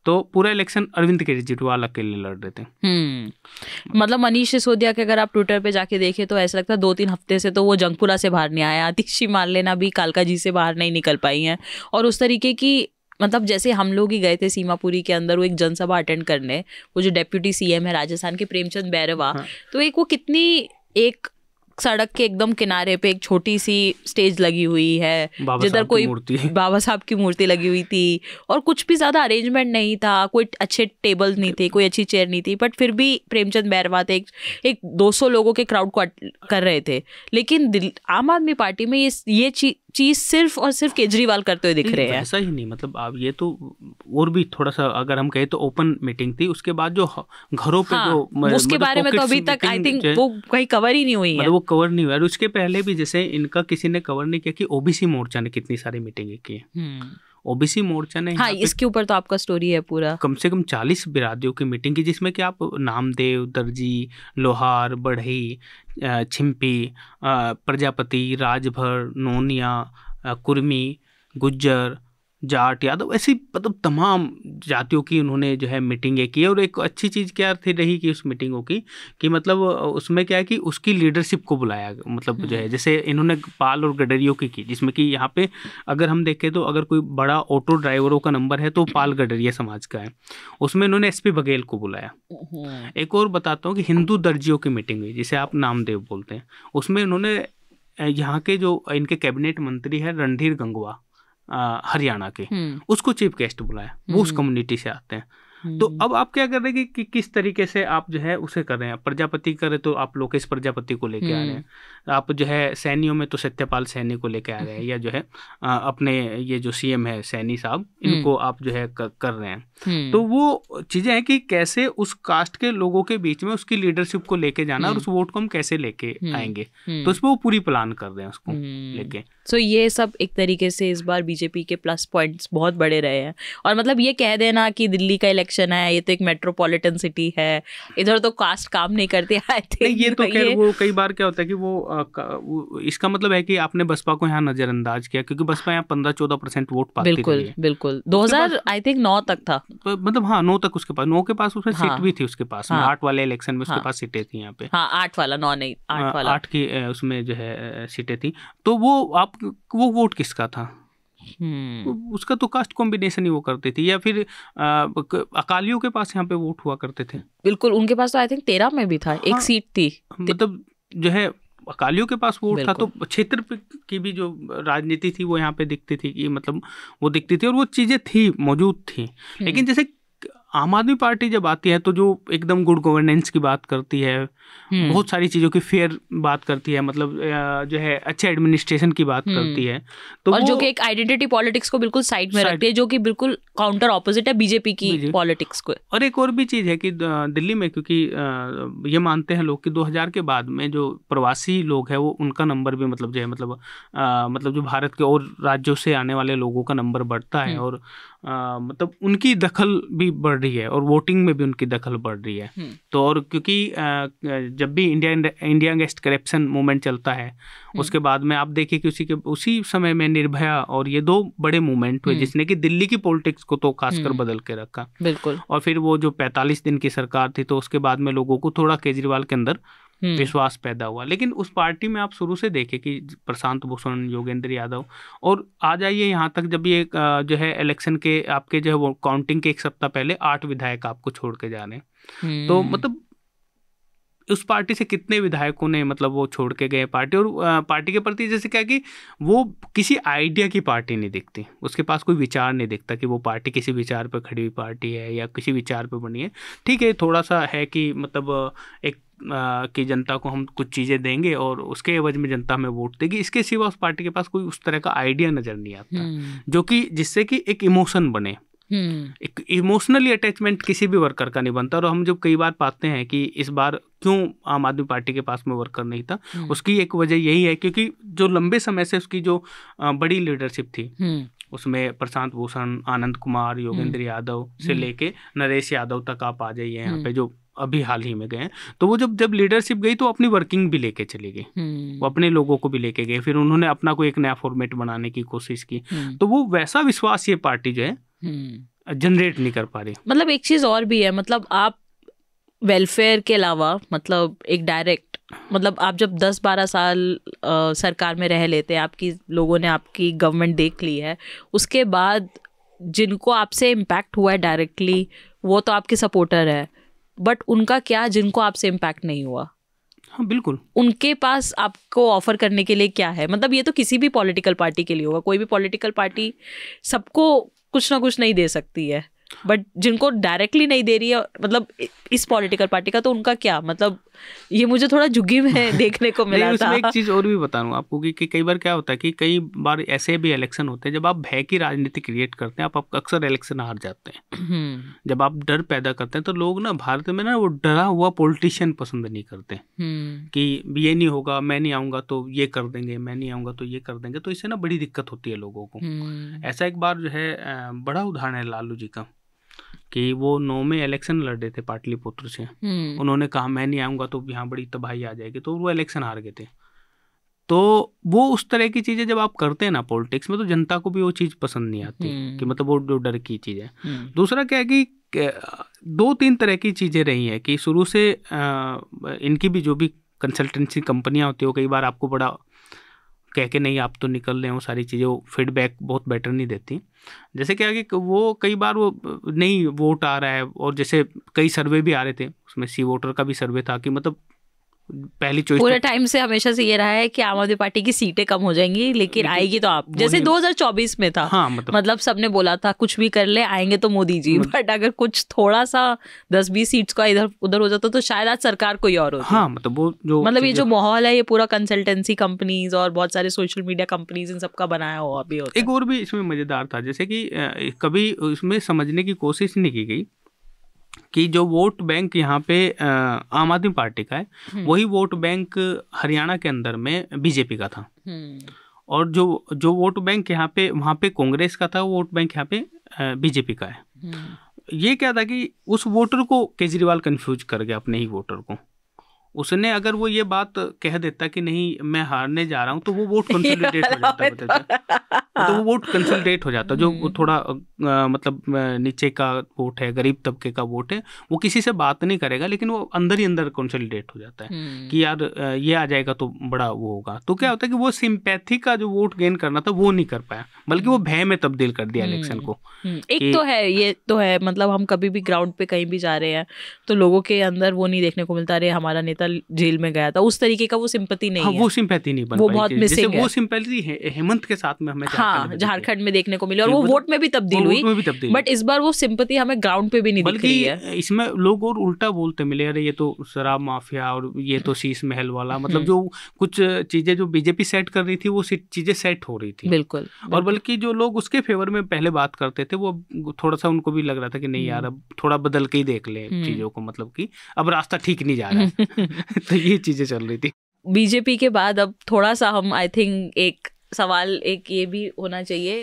तो पूरा इलेक्शन अरविंद केजरीवाल अकेले लड़ रहे थे। मतलब मनीष सिसोदिया के अगर आप ट्विटर पे जाके देखें तो ऐसा लगता है 2-3 हफ्ते से तो वो जंगपुरा से बाहर नहीं आया, आतिशी मार्लेना भी कालका जी से बाहर नहीं निकल पाई हैं। और उस तरीके की मतलब जैसे हम लोग ही गए थे सीमापुरी के अंदर वो एक जनसभा अटेंड करने, वो जो डेप्यूटी सीएम है राजस्थान के प्रेमचंद बैरवा, तो एक वो कितनी एक सड़क के एकदम किनारे पे एक छोटी सी स्टेज लगी हुई है जिधर कोई बाबा साहब की मूर्ति लगी हुई थी और कुछ भी ज्यादा अरेंजमेंट नहीं था, कोई अच्छे टेबल नहीं थे, कोई अच्छी चेयर नहीं थी, बट फिर भी प्रेमचंद बैरवा थे एक 200 लोगों के क्राउड को कर रहे थे। लेकिन आम आदमी पार्टी में ये चीज सिर्फ और सिर्फ केजरीवाल करते हुए दिख रहे हैं। ऐसा ही नहीं, मतलब आप ये तो और भी थोड़ा सा अगर हम कहें तो ओपन मीटिंग थी, उसके बाद जो घरों पे जो उसके बारे में तो अभी तक आई थिंक वो कहीं कवर ही नहीं हुई है, वो कवर नहीं हुआ। और उसके पहले भी जैसे इनका किसी ने कवर नहीं किया कि ओबीसी मोर्चा ने कितनी सारी मीटिंगें की है। ओबीसी मोर्चा ने इसके ऊपर तो आपका स्टोरी है पूरा, कम से कम 40 बिरादरियों की मीटिंग की, जिसमें कि आप नामदेव, दर्जी, लोहार, बढ़ई, छिम्पी, प्रजापति, राजभर, नोनिया, कुर्मी, गुज्जर, जाट, यादव, ऐसी मतलब तमाम जातियों की उन्होंने जो है मीटिंगें की। और एक अच्छी चीज़ क्या थी रही कि उस मीटिंगों की कि मतलब उसमें क्या है कि उसकी लीडरशिप को बुलाया, मतलब जो है जैसे इन्होंने पाल और गडरियों की जिसमें कि यहाँ पे अगर हम देखें तो अगर कोई बड़ा ऑटो ड्राइवरों का नंबर है तो पाल गडरिया समाज का है, उसमें इन्होंने एसपी बघेल को बुलाया। एक और बताता हूँ कि हिंदू दर्जियों की मीटिंग हुई जिसे आप नामदेव बोलते हैं, उसमें इन्होंने यहाँ के जो इनके कैबिनेट मंत्री है रणधीर गंगवा हरियाणा के, उसको चीफ गेस्ट बुलाया, वो उस कम्युनिटी से आते हैं। तो अब आप क्या कर रहे हैं कि किस तरीके से आप जो है उसे कर रहे हैं। प्रजापति करे तो आप लोकेश प्रजापति को लेके आ रहे हैं, आप जो है सैनियों में तो सत्यपाल सैनी को लेके आ रहे हैं, या जो है अपने ये जो सीएम है सैनी साहब, इनको आप जो है कर रहे हैं। तो वो चीजें हैं कि कैसे उस कास्ट के लोगों के बीच में उसकी लीडरशिप को लेके जाना और उस वोट को हम कैसे लेके आएंगे, तो उसमें वो पूरी प्लान कर रहे हैं उसको लेके। सो ये सब एक तरीके से इस बार बीजेपी के प्लस पॉइंट्स बहुत बड़े रहे हैं। और मतलब ये कह देना कि दिल्ली का इलेक्शन है, ये तो एक मेट्रोपॉलिटन सिटी है, इधर तो कास्ट काम नहीं करती, आई थिंक ये तो खैर वो कई बार क्या होता है कि वो इसका मतलब है कि आपने बसपा को यहाँ नजरअंदाज किया, क्योंकि बसपा यहाँ 15-14% वोट पाती रही है। बिल्कुल 2000 आई थिंक 9 तक था, मतलब हाँ 9 तक उसके पास, 9 के पास उसमें सीट भी थी उसके पास, 8 वाले इलेक्शन में उसके पास सीटें थी यहाँ पे। 8 वाला 9 नहीं 8 वाला 8 की उसमें जो है सीटें थी। तो वो वोट किसका था? उसका तो कास्ट कॉम्बिनेशन ही वो करती थी, या फिर अकालियों के पास यहाँ पे वोट हुआ करते थे। बिल्कुल, उनके पास तो आई थिंक 13 में भी था, एक सीट थी, मतलब जो है अकालियों के पास वोट था। तो क्षेत्र की भी जो राजनीति थी वो यहाँ पे दिखती थी कि मतलब वो दिखती थी और वो चीजें थी मौजूद थी। लेकिन जैसे आम आदमी पार्टी जब आती है तो जो एकदम गुड गवर्नेंस की बात करती है, बहुत सारी चीज़ों की फेयर बात करती है, मतलब जो है अच्छे एडमिनिस्ट्रेशन की बात करती है, तो और जो कि एक आइडेंटिटी पॉलिटिक्स को बिल्कुल साइड में रखती है, जो कि बिल्कुल काउंटर ऑपोजिट है बीजेपी की पॉलिटिक्स को। और एक और भी चीज़ है कि दिल्ली में क्योंकि ये मानते हैं लोग कि 2000 के बाद में जो प्रवासी लोग हैं वो उनका नंबर भी मतलब जो है मतलब जो भारत के और राज्यों से आने वाले लोगों का नंबर बढ़ता है, और मतलब उनकी दखल भी बढ़ रही है और वोटिंग में भी उनकी दखल बढ़ रही है। तो और क्योंकि जब भी इंडिया अगेंस्ट करप्शन मूवमेंट चलता है, उसके बाद में आप देखिए कि उसी समय में निर्भया और ये 2 बड़े मूवमेंट हुए जिसने कि दिल्ली की पॉलिटिक्स को तो खासकर बदल के रखा। बिल्कुल। और फिर वो जो 45 दिन की सरकार थी, तो उसके बाद में लोगों को थोड़ा केजरीवाल के अंदर विश्वास पैदा हुआ। लेकिन उस पार्टी में आप शुरू से देखें कि प्रशांत भूषण, योगेंद्र यादव, और आ जाइए यहाँ तक जब ये जो है इलेक्शन के आपके जो है वो काउंटिंग के 1 सप्ताह पहले 8 विधायक आपको छोड़ के जा रहे हैं। तो मतलब उस पार्टी से कितने विधायकों ने मतलब वो छोड़ के गए पार्टी, और पार्टी के प्रति जैसे क्या कि वो किसी आइडिया की पार्टी नहीं दिखती, उसके पास कोई विचार नहीं दिखता कि वो पार्टी किसी विचार पर खड़ी हुई पार्टी है या किसी विचार पर बनी है। ठीक है, थोड़ा सा है कि मतलब एक कि जनता को हम कुछ चीज़ें देंगे और उसके एवज में जनता हमें वोट देगी, इसके सिवा उस पार्टी के पास कोई उस तरह का आइडिया नज़र नहीं आता जो कि जिससे कि एक इमोशन बने। एक इमोशनली अटैचमेंट किसी भी वर्कर का नहीं बनता। और हम जब कई बार पाते हैं कि इस बार क्यों आम आदमी पार्टी के पास में वर्कर नहीं था, उसकी एक वजह यही है क्योंकि जो लंबे समय से उसकी जो बड़ी लीडरशिप थी, उसमें प्रशांत भूषण, आनंद कुमार, योगेंद्र यादव से लेके नरेश यादव तक आप आ जाइए यहाँ पे जो अभी हाल ही में गए हैं, तो वो जब लीडरशिप गई तो अपनी वर्किंग भी लेके चली गई, वो अपने लोगों को भी लेके गए, फिर उन्होंने अपना कोई एक नया फॉर्मेट बनाने की कोशिश की, तो वो वैसा विश्वास ये पार्टी जो है जनरेट नहीं कर पा रही। मतलब एक चीज़ और भी है, मतलब आप वेलफेयर के अलावा मतलब एक डायरेक्ट, मतलब आप जब 10-12 साल सरकार में रह लेते हैं, आपकी लोगों ने आपकी गवर्नमेंट देख ली है, उसके बाद जिनको आपसे इम्पैक्ट हुआ है डायरेक्टली वो तो आपके सपोर्टर है, बट उनका क्या जिनको आपसे इम्पैक्ट नहीं हुआ? हाँ बिल्कुल, उनके पास आपको ऑफर करने के लिए क्या है? मतलब ये तो किसी भी पॉलिटिकल पार्टी के लिए होगा, कोई भी पॉलिटिकल पार्टी सबको कुछ ना कुछ नहीं दे सकती है, बट जिनको डायरेक्टली नहीं दे रही है मतलब इस पॉलिटिकल पार्टी का, तो उनका क्या? मतलब ये मुझे थोड़ा झुग्गी में देखने को मिला था। एक चीज़ और भी बता रहा हूँ आपको कि कई बार क्या होता है कि कई बार ऐसे भी इलेक्शन होते हैं जब आप भय की राजनीति क्रिएट करते हैं, आप अक्सर इलेक्शन हार जाते हैं। जब आप डर पैदा करते हैं तो लोग ना भारत में ना वो डरा हुआ पॉलिटिशियन पसंद नहीं करते कि ये नहीं होगा, मैं नहीं आऊँगा तो ये कर देंगे, मैं नहीं आऊँगा तो ये कर देंगे, तो इससे ना बड़ी दिक्कत होती है लोगों को। ऐसा एक बार जो है बड़ा उदाहरण है लालू जी का कि वो 9 में इलेक्शन लड़ रहे थे पाटलिपुत्र से, उन्होंने कहा मैं नहीं आऊँगा तो यहाँ बड़ी तबाही आ जाएगी, तो वो इलेक्शन हार गए थे। तो वो उस तरह की चीज़ें जब आप करते हैं ना पॉलिटिक्स में, तो जनता को भी वो चीज़ पसंद नहीं आती कि मतलब वो जो डर की चीज़ है। दूसरा क्या है कि 2-3 तरह की चीज़ें रही हैं कि शुरू से इनकी भी जो भी कंसल्टेंसी कंपनियाँ होती है वो कई बार आपको बड़ा कह के नहीं आप तो निकल रहे हो सारी चीज़ें, वो फीडबैक बहुत बेटर नहीं देती। जैसे क्या कि वो कई बार वो नहीं वोट आ रहा है, और जैसे कई सर्वे भी आ रहे थे, उसमें सी वोटर का भी सर्वे था कि मतलब पहली चॉइस पूरे टाइम से हमेशा से ये रहा है कि आम आदमी पार्टी की सीटें कम हो जाएंगी लेकिन आएगी तो आप, जैसे 2024 में था। हाँ, मतलब सबने बोला था कुछ भी कर ले आएंगे तो मोदी जी, बट अगर कुछ थोड़ा सा 10-20 सीट्स का इधर उधर हो जाता तो शायद आज सरकार कोई और होती। हाँ, मतलब वो जो मतलब ये जो माहौल है ये पूरा कंसल्टेंसी कंपनीज और बहुत सारे सोशल मीडिया कंपनीज इन सबका बनाया हुआ भी होता है। एक और भी इसमें मजेदार था, जैसे कि कभी इसमें समझने की कोशिश नहीं की गई कि जो वोट बैंक यहाँ पे आम आदमी पार्टी का है, वही वोट बैंक हरियाणा के अंदर में बीजेपी का था, और जो वोट बैंक यहाँ पे वहाँ पे कांग्रेस का था, वो वोट बैंक यहाँ पे बीजेपी का है। ये क्या था कि उस वोटर को केजरीवाल कंफ्यूज कर गया, अपने ही वोटर को। उसने अगर वो ये बात कह देता कि नहीं मैं हारने जा रहा हूँ, तो वो वोट कंसोलिडेट हो जाता, तो वो वोट कंसोलिडेट हो जाता, जो थोड़ा मतलब नीचे का वोट है, गरीब तबके का वोट है, वो किसी से बात नहीं करेगा लेकिन वो अंदर ही अंदर कंसोलिडेट हो जाता है कि यार ये आ जाएगा तो बड़ा वो होगा। तो क्या होता है कि वो सिंपैथी का जो वोट गेन करना था वो नहीं कर पाया, बल्कि वो भय में तब्दील कर दिया इलेक्शन को। एक तो है, ये तो है, मतलब हम कभी भी ग्राउंड पे कहीं भी जा रहे हैं तो लोगों के अंदर वो नहीं देखने को मिलता अरे हमारा नेता जेल में गया था, उस तरीके का वो सिंपैथी नहीं है। वो सिंपैथी नहीं बन वो पाई, बहुत मिसिंग है। वो सिंपैथी हेमंत के साथ में हमें झारखंड में देखने को मिली और वो वोट में भी तब्दील हुई, बट इस बार वो सिंपैथी हमें ग्राउंड पे भी नहीं दिख रही है। इसमें लोग और उल्टा बोलते मिले, अरे ये तो शराब माफिया और ये तो शीश महल वाला, मतलब जो कुछ चीजें जो बीजेपी सेट कर रही थी वो चीजें सेट हो रही थी। बिल्कुल। और बल्कि जो लोग उसके फेवर में पहले बात करते थे वो थोड़ा सा उनको भी लग रहा था कि नहीं यार अब थोड़ा बदल के ही देख ले चीजों को, मतलब कि अब रास्ता ठीक नहीं जा रहा है। तो ये चीजें चल रही थी बीजेपी के बाद। अब थोड़ा सा हम आई थिंक एक सवाल एक ये भी होना चाहिए,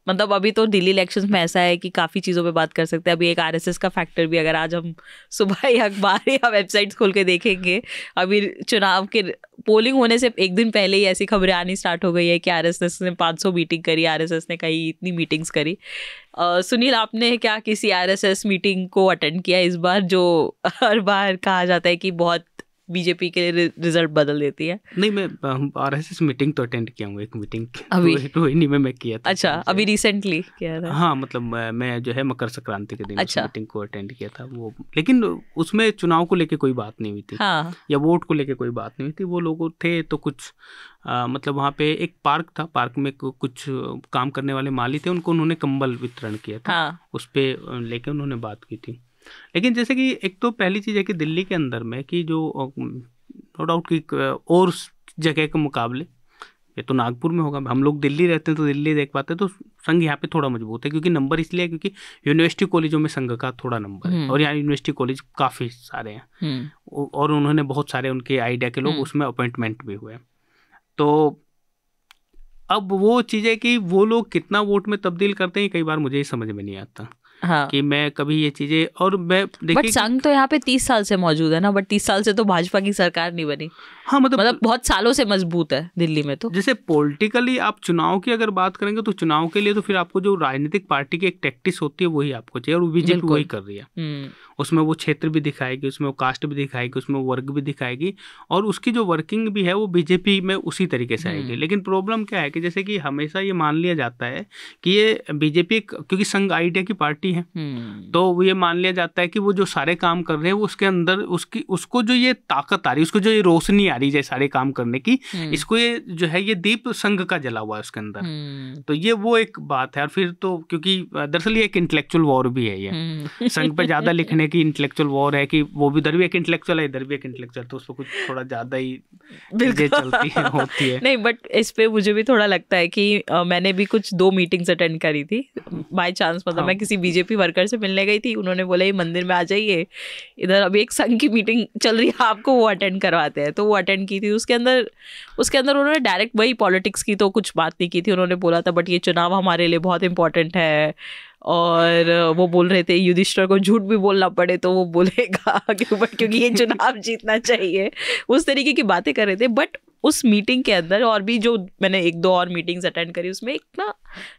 मतलब अभी तो दिल्ली इलेक्शंस में ऐसा है कि काफ़ी चीज़ों पे बात कर सकते हैं। अभी एक आरएसएस का फैक्टर भी, अगर आज हम सुबह ही अखबार या वेबसाइट्स खोल के देखेंगे, अभी चुनाव के पोलिंग होने से एक दिन पहले ही ऐसी खबरें आनी स्टार्ट हो गई है कि आरएसएस ने 500 मीटिंग करी, आरएसएस ने कई इतनी मीटिंग्स करी। सुनील, आपने क्या किसी आरएसएस मीटिंग को अटेंड किया इस बार, जो हर बार कहा जाता है कि बहुत बीजेपी के रिजल्ट बदल देती है? नहीं, मैं आरएसएस मीटिंग तो अटेंड किया हूँ, एक मीटिंग अभी रोहिणी में मैं किया था। अच्छा, अभी रिसेंटली किया था? हाँ, मतलब मैं जो है मकर संक्रांति के दिन उस मीटिंग को अटेंड किया था वो, लेकिन उसमें चुनाव को लेके कोई बात नहीं हुई थी। हाँ। या वोट को लेके कोई बात नहीं हुई थी। वो लोग थे तो कुछ मतलब वहाँ पे एक पार्क था, पार्क में कुछ काम करने वाले माली थे, उनको उन्होंने कंबल वितरण किया था। उस पर लेके उन्होंने बात की थी। लेकिन जैसे कि एक तो पहली चीज़ है कि दिल्ली के अंदर में कि जो नो डाउट कि और जगह के मुकाबले, ये तो नागपुर में होगा, हम लोग दिल्ली रहते हैं तो दिल्ली देख पाते हैं, तो संघ यहाँ पे थोड़ा मजबूत है क्योंकि नंबर इसलिए है क्योंकि यूनिवर्सिटी कॉलेजों में संघ का थोड़ा नंबर है और यहाँ यूनिवर्सिटी कॉलेज काफ़ी सारे हैं और उन्होंने बहुत सारे उनके आइडिया के लोग उसमें अपॉइंटमेंट भी हुए। तो अब वो चीज़ है कि वो लोग कितना वोट में तब्दील करते हैं कई बार मुझे ही समझ में नहीं आता। हाँ। कि मैं कभी ये चीजें और मैं देखिए बट संघ तो यहाँ पे 30 साल से मौजूद है ना, बट 30 साल से तो भाजपा की सरकार नहीं बनी। हाँ मतलब बहुत सालों से मजबूत है दिल्ली में। तो जैसे पॉलिटिकली आप चुनाव की अगर बात करेंगे तो चुनाव के लिए तो फिर आपको जो राजनीतिक पार्टी की एक टैक्टिस होती है वही आपको चाहिए और बीजेपी वही कर रही है। उसमें वो क्षेत्र भी दिखाएगी, उसमें वो कास्ट भी दिखाएगी, उसमें वो वर्ग भी दिखाएगी और उसकी जो वर्किंग भी है वो बीजेपी में उसी तरीके से आएगी। लेकिन प्रॉब्लम क्या है कि जैसे कि हमेशा ये मान लिया जाता है कि ये बीजेपी क्योंकि संघ आइडिया की पार्टी है तो वो ये मान लिया जाता है कि वो जो सारे काम कर रहे हैं वो उसके अंदर उसको जो ये ताकत आ रही है, उसको जो ये रोशनी आ रही है सारे काम करने की, इसको ये जो है ये दीप संघ का जला हुआ है उसके अंदर। तो ये वो एक बात है। और फिर तो क्योंकि दरअसल ये एक इंटेलेक्चुअल वॉर भी है, ये संघ पे ज्यादा लिखने की इंटेलेक्चुअल वॉर है कि वो भी इधर भी एक इंटेलेक्चुअल है इधर भी एक इंटेलेक्चुअल, तो उसको कुछ थोड़ा ज्यादा ही चीजें चलती है होती है। नहीं बट इस पे मुझे भी थोड़ा लगता है कि मैंने भी कुछ 2 मीटिंग्स अटेंड करी थी बाय चांस। मतलब मैं किसी बीजेपी वर्कर से मिलने गई थी, उन्होंने बोला ये मंदिर में आ जाइए, इधर अभी एक संघ की मीटिंग चल रही है, आपको वो अटेंड करवाते हैं। तो वो अटेंड की थी। उसके अंदर उन्होंने डायरेक्ट वही पॉलिटिक्स की तो कुछ बात नहीं की थी। उन्होंने बोला था बट ये चुनाव हमारे लिए बहुत इंपॉर्टेंट है और वो बोल रहे थे युधिष्ठिर को झूठ भी बोलना पड़े तो वो बोलेगा क्योंकि ये चुनाव जीतना चाहिए, उस तरीके की बातें कर रहे थे। बट उस मीटिंग के अंदर और भी जो मैंने 1-2 और मीटिंग्स अटेंड करी, उसमें एक ना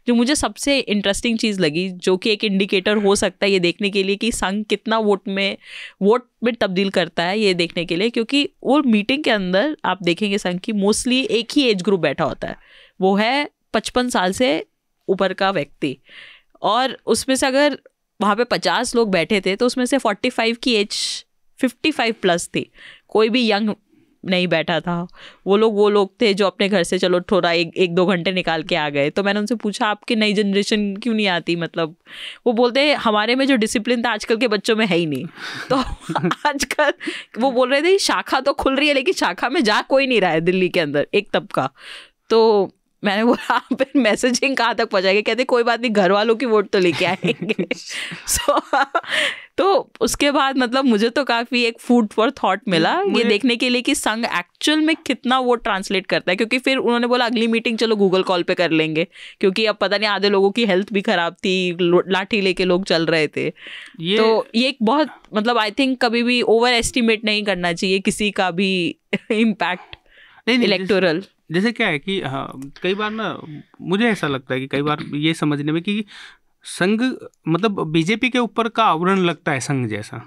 जो मुझे सबसे इंटरेस्टिंग चीज़ लगी, जो कि एक इंडिकेटर हो सकता है ये देखने के लिए कि संघ कितना वोट में तब्दील करता है, ये देखने के लिए। क्योंकि वो मीटिंग के अंदर आप देखेंगे संघ की मोस्टली एक ही एज ग्रुप बैठा होता है, वो है 55 साल से ऊपर का व्यक्ति। और उसमें से अगर वहाँ पे 50 लोग बैठे थे तो उसमें से 45 की एज 55 प्लस थी, कोई भी यंग नहीं बैठा था। वो लोग थे जो अपने घर से चलो थोड़ा 1-2 घंटे निकाल के आ गए। तो मैंने उनसे पूछा आपकी नई जनरेशन क्यों नहीं आती, मतलब वो बोलते हैं हमारे में जो डिसिप्लिन था आजकल के बच्चों में है ही नहीं। तो आजकल वो बोल रहे थे शाखा तो खुल रही है लेकिन शाखा में जा कोई नहीं रहा है दिल्ली के अंदर एक तबका। तो मैंने बोला आप मैसेजिंग कहाँ तक पहुँचाएंगे, कहते कोई बात नहीं घर वालों की वोट तो लेके आएंगे। तो उसके बाद मतलब मुझे तो काफ़ी एक फूड फॉर थॉट मिला ये देखने के लिए कि संघ एक्चुअल में कितना वोट ट्रांसलेट करता है। क्योंकि फिर उन्होंने बोला अगली मीटिंग चलो गूगल कॉल पे कर लेंगे, क्योंकि अब पता नहीं आधे लोगों की हेल्थ भी खराब थी, लाठी लेके लोग चल रहे थे। तो ये एक बहुत मतलब आई थिंक कभी भी ओवर एस्टिमेट नहीं करना चाहिए किसी का भी इम्पैक्ट इलेक्टोरल। जैसे क्या है कि कई बार ना मुझे ऐसा लगता है कि कई बार ये समझने में कि संघ मतलब बीजेपी के ऊपर का आवरण लगता है संघ जैसा,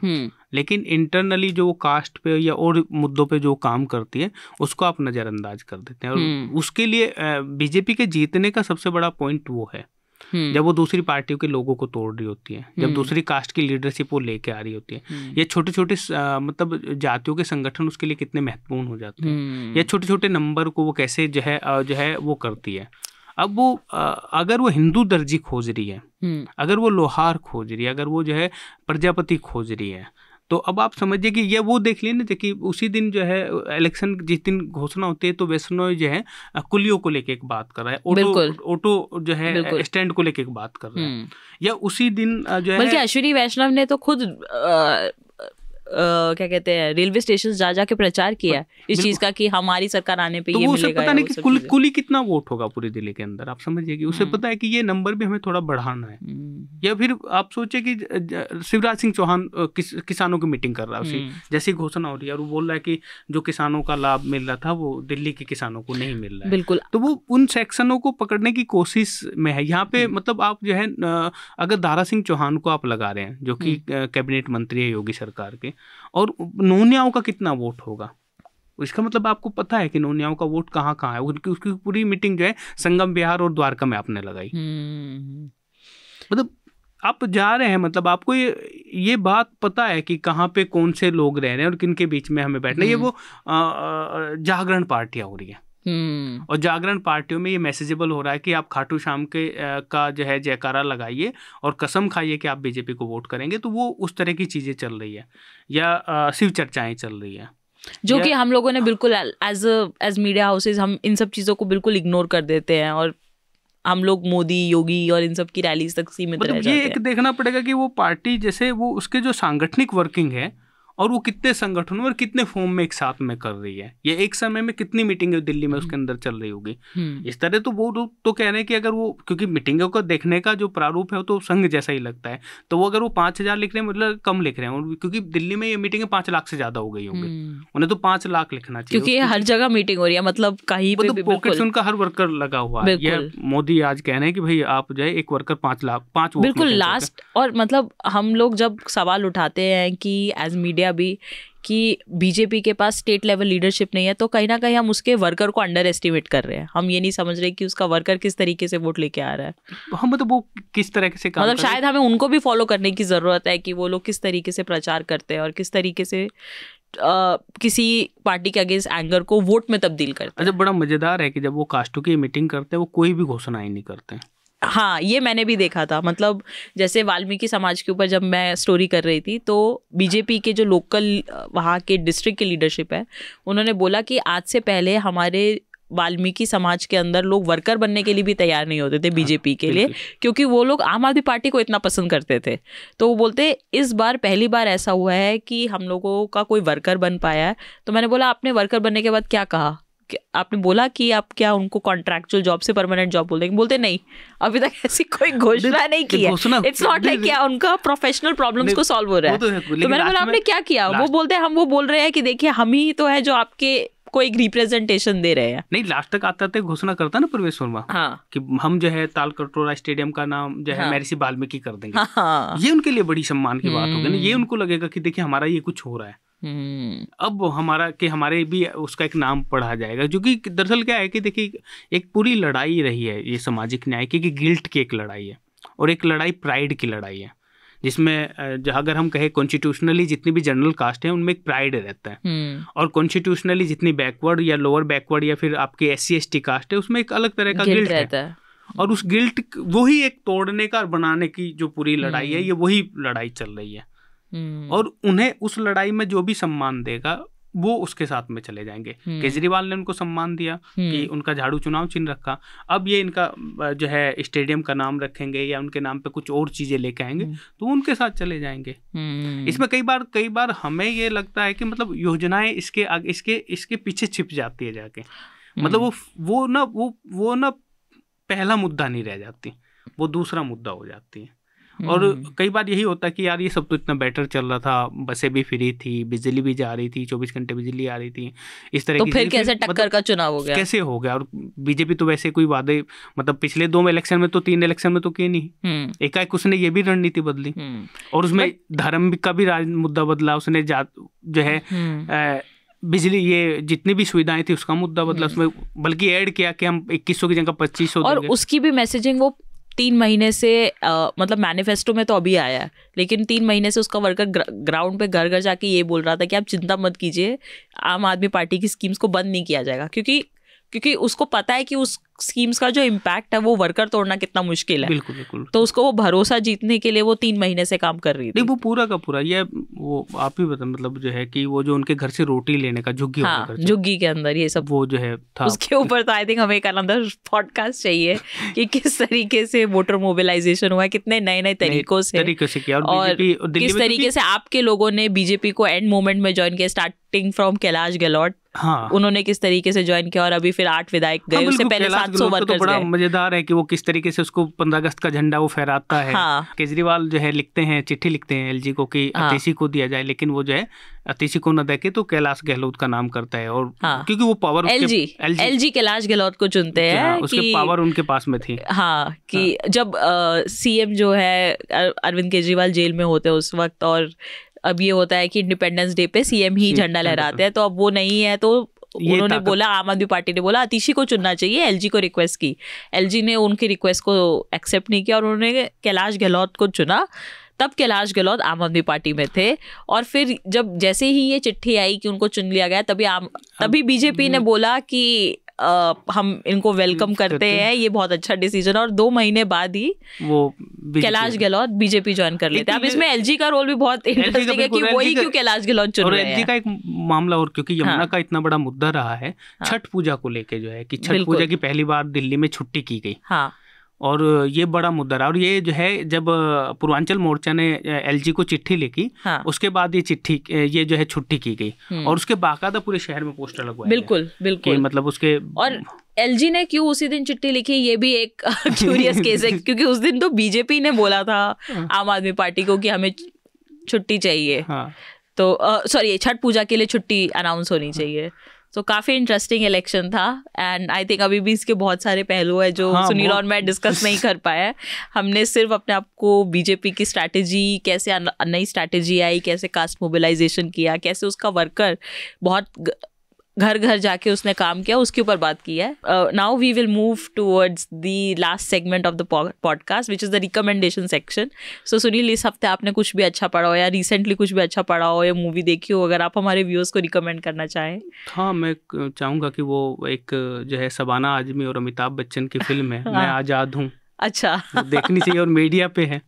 लेकिन इंटरनली जो कास्ट पे या और मुद्दों पे जो काम करती है उसको आप नज़रअंदाज कर देते हैं। और उसके लिए बीजेपी के जीतने का सबसे बड़ा पॉइंट वो है जब वो दूसरी पार्टियों के लोगों को तोड़ रही होती है, जब दूसरी कास्ट की लीडरशिप वो लेके आ रही होती है। ये छोटे छोटे मतलब जातियों के संगठन उसके लिए कितने महत्वपूर्ण हो जाते हैं, या छोटे छोटे नंबर को वो कैसे जो है वो करती है। अब वो अगर वो हिंदू दर्जी खोज रही है, अगर वो लोहार खोज रही है, अगर वो जो है प्रजापति खोज रही है, तो अब आप समझिए कि ये वो देख लीजिए ना कि उसी दिन जो है इलेक्शन जिस दिन घोषणा होती है तो वैष्णव जो है कुलियों को लेके एक बात कर रहा है, ऑटो जो है स्टैंड को लेके एक बात कर रहा है, या उसी दिन जो है बल्कि अश्विनी वैष्णव ने तो खुद क्या कहते हैं रेलवे स्टेशन जा के प्रचार किया इस चीज का कि हमारी सरकार आने पे तो ये वो मिलेगा। पता नहीं कि कुली कितना वोट होगा पूरी दिल्ली के अंदर, आप समझिए कि उसे पता है कि ये नंबर भी हमें थोड़ा बढ़ाना है। या फिर आप सोचे कि शिवराज सिंह चौहान किसानों की मीटिंग कर रहा है, उसी जैसी घोषणा हो रही है और वो बोल रहा है कि जो किसानों का लाभ मिल रहा था वो दिल्ली के किसानों को नहीं मिल रहा है। बिल्कुल। तो वो उन सेक्शनों को पकड़ने की कोशिश में है यहाँ पे। मतलब आप जो है अगर दारा सिंह चौहान को आप लगा रहे हैं जो कि कैबिनेट मंत्री है योगी सरकार के, और नोनियाओं का कितना वोट होगा, इसका मतलब आपको पता है कि नोनियाओं का वोट कहाँ कहाँ है। उसकी पूरी मीटिंग जो है संगम विहार और द्वारका में आपने लगाई। मतलब आप जा रहे हैं, मतलब आपको ये बात पता है कि कहाँ पे कौन से लोग रह रहे हैं और किन के बीच में हमें बैठना। ये वो जागरण पार्टियाँ हो रही है और जागरण पार्टियों में ये मैसेजेबल हो रहा है कि आप खाटू श्याम के का जो है जयकारा लगाइए और कसम खाइए कि आप बीजेपी को वोट करेंगे। तो वो उस तरह की चीज़ें चल रही है या शिव चर्चाएं चल रही है, जो कि हम लोगों ने बिल्कुल एज मीडिया हाउसेज हम इन सब चीज़ों को बिल्कुल इग्नोर कर देते हैं और हम लोग मोदी, योगी और इन सब की रैलीज तक सीमित रह जाते हैं। ये एक देखना पड़ेगा कि वो पार्टी जैसे वो उसके जो सांगठनिक वर्किंग है और वो कितने संगठनों और कितने फॉर्म में एक साथ में कर रही है, ये एक समय में कितनी मीटिंगें दिल्ली में उसके अंदर चल रही होगी। इस तरह तो वो तो कह रहे हैं कि अगर वो, क्योंकि मीटिंगों को देखने का जो प्रारूप है वो तो संघ जैसा ही लगता है, तो वो अगर वो 5,000 लिख रहे हैं मतलब कम लिख रहे हैं, क्योंकि दिल्ली में ये मीटिंगें 5 लाख से ज्यादा हो गई होंगी, उन्हें तो 5 लाख लिखना चाहिए, क्योंकि हर जगह मीटिंग हो रही है, मतलब कहीं पे भी पॉकेट्स उनका हर वर्कर लगा हुआ है। ये मोदी आज कह रहे हैं कि भाई आप जो है एक वर्कर 5 वोट बिल्कुल लास्ट। और मतलब हम लोग जब सवाल उठाते हैं कि एज मीडिया भी कि बीजेपी के पास स्टेट लेवल लीडरशिप नहीं है, तो कहीं ना कहीं हम उसके वर्कर को अंडर एस्टिमेट कर रहे हैं। हम ये नहीं समझ रहे कि उसका वर्कर किस तरीके से वोट लेके आ रहा है, हम मतलब वो किस तरह से काम, मतलब शायद हमें उनको भी फॉलो करने की जरूरत है कि वो लोग किस तरीके से प्रचार करते हैं और किस तरीके से किसी पार्टी के अगेंस्ट एंगर को वोट में तब्दील करते हैं। अच्छा, बड़ा मजेदार है कि जब वो कास्टों की मीटिंग करते हैं वो कोई भी घोषणाएं नहीं करते हैं। हाँ, ये मैंने भी देखा था। मतलब जैसे वाल्मीकि समाज के ऊपर जब मैं स्टोरी कर रही थी, तो बीजेपी के जो लोकल वहाँ के डिस्ट्रिक्ट के लीडरशिप है, उन्होंने बोला कि आज से पहले हमारे वाल्मीकि समाज के अंदर लोग वर्कर बनने के लिए भी तैयार नहीं होते थे बीजेपी के लिए, क्योंकि वो लोग आम आदमी पार्टी को इतना पसंद करते थे। तो वो बोलते इस बार पहली बार ऐसा हुआ है कि हम लोगों का कोई वर्कर बन पाया है। तो मैंने बोला आपने वर्कर बनने के बाद क्या कहा, आपने बोला कि आप क्या उनको कॉन्ट्रैक्चुअल जॉब से परमानेंट जॉब बोल देंगे? बोलते नहीं, अभी तक ऐसी कोई घोषणा नहीं की है। इट्स नॉट लाइक क्या उनका प्रोफेशनल प्रॉब्लम्स को सॉल्व हो रहा है। तो मैंने बोला आपने क्या किया? वो बोलते हैं हम वो बोल रहे हैं कि देखिए हम ही तो है जो आपके को एक रिप्रेजेंटेशन दे रहे हैं। नहीं, लास्ट तक आता था घोषणा करता ना प्रवेश वर्मा, हाँ, कि हम जो है तालकटोरा स्टेडियम का नाम जो है महर्षि वाल्मीकि कर देंगे। हाँ, ये उनके लिए बड़ी सम्मान की बात होगी ना। ये उनको लगेगा कि देखिए हमारा ये कुछ हो रहा है, अब हमारे भी उसका एक नाम पढ़ा जाएगा। जो कि दरअसल क्या है कि देखिए एक पूरी लड़ाई रही है ये सामाजिक न्याय की, कि गिल्ट की एक लड़ाई है और एक लड़ाई प्राइड की लड़ाई है, जिसमें अगर हम कहें कॉन्स्टिट्यूशनली जितनी भी जनरल कास्ट है उनमें एक प्राइड रहता है, और कॉन्स्टिट्यूशनली जितनी बैकवर्ड या लोअर बैकवर्ड या फिर आपकी SC ST कास्ट है उसमें एक अलग तरह का गिल्ट रहता है। और उस गिल्ट वही एक तोड़ने का और बनाने की जो पूरी लड़ाई है, ये वही लड़ाई चल रही है। और उन्हें उस लड़ाई में जो भी सम्मान देगा वो उसके साथ में चले जाएंगे। केजरीवाल ने उनको सम्मान दिया कि उनका झाड़ू चुनाव चिन्ह रखा, अब ये इनका जो है स्टेडियम का नाम रखेंगे या उनके नाम पे कुछ और चीजें लेके आएंगे, तो उनके साथ चले जाएंगे। इसमें कई बार हमें ये लगता है कि मतलब योजनाएं इसके पीछे छिप जाती है जाके, मतलब वो ना पहला मुद्दा नहीं रह जाती, वो दूसरा मुद्दा हो जाती है। और कई बार यही होता है कि यार ये सब तो इतना बेटर चल रहा था, बसें भी फ्री थी, बिजली भी जा रही थी, 24 घंटे बिजली आ रही थी, इस तरह की, तो फिर कैसे टक्कर का चुनाव हो गया, कैसे हो गया? और बीजेपी तो वैसे कोई वादे, मतलब पिछले 2 इलेक्शन में तो 3 इलेक्शन में तो किए नहीं, एकाएक उसने ये भी रणनीति बदली और उसमें धर्म का भी मुद्दा बदला, उसने जो है बिजली ये जितनी भी सुविधाएं थी उसका मुद्दा बदला, उसमें बल्कि ऐड किया कि हम 2100 की जगह 2500 और उसकी भी मैसेजिंग वो 3 महीने से मतलब मैनिफेस्टो में तो अभी आया है, लेकिन 3 महीने से उसका वर्कर ग्राउंड पे घर घर जाके ये बोल रहा था कि आप चिंता मत कीजिए, आम आदमी पार्टी की स्कीम्स को बंद नहीं किया जाएगा, क्योंकि उसको पता है कि उस स्कीम्स का जो इम्पैक्ट है वो वर्कर तोड़ना कितना मुश्किल है। बिल्कुल। तो उसको वो भरोसा जीतने के लिए वो 3 महीने से काम कर रही थी। नहीं, वो पूरा का पूरा ये वो आप ही बता, मतलब जो है कि वो जो उनके घर से रोटी लेने का झुग्गी, हाँ, झुग्गी के अंदर ये सब वो जो है था, उसके ऊपर तो आई थिंक हमें एक अंदर पॉडकास्ट चाहिए कि किस तरीके से वोटर मोबिलाइजेशन हुआ है, कितने नए तरीकों से किया, और किस तरीके से आपके लोगों ने बीजेपी को एंड मोमेंट में ज्वाइन किया, स्टार्टिंग फ्रॉम कैलाश गहलोत। हाँ, उन्होंने किस तरीके से ज्वाइन किया और अभी फिर 8 विधायक गए, उससे पहले 700 वर्कर्स तो बड़ा मजेदार है कि वो किस तरीके से उसको 15 अगस्त का झंडा वो फहराता है। हाँ, केजरीवाल जो है चिट्ठी लिखते हैं LG को कि अतिशी को दिया जाए, लेकिन वो जो है अतिशी को न देके तो कैलाश गहलोत का नाम करता है, और क्योंकि वो पावर LG कैलाश गहलोत को चुनते हैं, उसके पावर उनके पास में थी। हाँ, कि जब CM जो है अरविंद केजरीवाल जेल में होते हैं उस वक्त, और अब ये होता है कि इंडिपेंडेंस डे पे CM ही झंडा लहराते हैं, तो अब वो नहीं है, तो उन्होंने बोला, आम आदमी पार्टी ने बोला अतिशी को चुनना चाहिए, LG को रिक्वेस्ट की, LG ने उनकी रिक्वेस्ट को एक्सेप्ट नहीं किया और उन्होंने कैलाश गहलोत को चुना। तब कैलाश गहलोत आम आदमी पार्टी में थे, और फिर जब जैसे ही ये चिट्ठी आई कि उनको चुन लिया गया, तभी बीजेपी ने बोला कि हम इनको वेलकम करते हैं, ये बहुत अच्छा डिसीजन। और 2 महीने बाद ही वो कैलाश गहलोत बीजेपी ज्वाइन कर लेते हैं। अब इसमें एलजी का रोल भी बहुत इंटरेस्टिंग है कि वही क्यों कैलाश गहलोत चुन रहे हैं। और एलजी का एक मामला, और क्योंकि यमुना का इतना बड़ा मुद्दा रहा है छठ पूजा को लेके, जो है कि छठ पूजा की पहली बार दिल्ली में छुट्टी की गई, और ये बड़ा मुद्दा रहा। और ये जो है जब पूर्वांचल मोर्चा ने एलजी को चिट्ठी लिखी, उसके बाद ये जो है छुट्टी की गई, और उसके बाकायदा पूरे शहर में पोस्टर लगवाए। बिल्कुल मतलब उसके, और एलजी ने क्यों उसी दिन चिट्ठी लिखी, ये भी एक क्यूरियस केस है, क्योंकि उस दिन तो बीजेपी ने बोला था आम आदमी पार्टी को कि हमें छुट्टी चाहिए, तो सॉरी छठ पूजा के लिए छुट्टी अनाउंस होनी चाहिए। तो काफ़ी इंटरेस्टिंग इलेक्शन था, एंड आई थिंक अभी भी इसके बहुत सारे पहलू है जो सुनील और मैं डिस्कस नहीं कर पाए। हमने सिर्फ अपने आप को बीजेपी की स्ट्रैटेजी, कैसे नई स्ट्रैटेजी आई, कैसे कास्ट मोबिलाइजेशन किया, कैसे उसका वर्कर बहुत घर घर जाके उसने काम किया, उसके ऊपर बात की है। Now we will move towards the last segment of the podcast which is the recommendation section. So Sunil, इस हफ्ते आपने कुछ भी अच्छा पढ़ा हो या रिसेंटली कुछ भी अच्छा पढ़ा हो या मूवी देखी हो, अगर आप हमारे व्यूअर्स को रिकमेंड करना चाहें। हाँ, मैं चाहूँगा कि वो एक जो है शबाना आजमी और अमिताभ बच्चन की फिल्म है मैं आज़ाद हूँ, अच्छा देखनी चाहिए, और मीडिया पे है।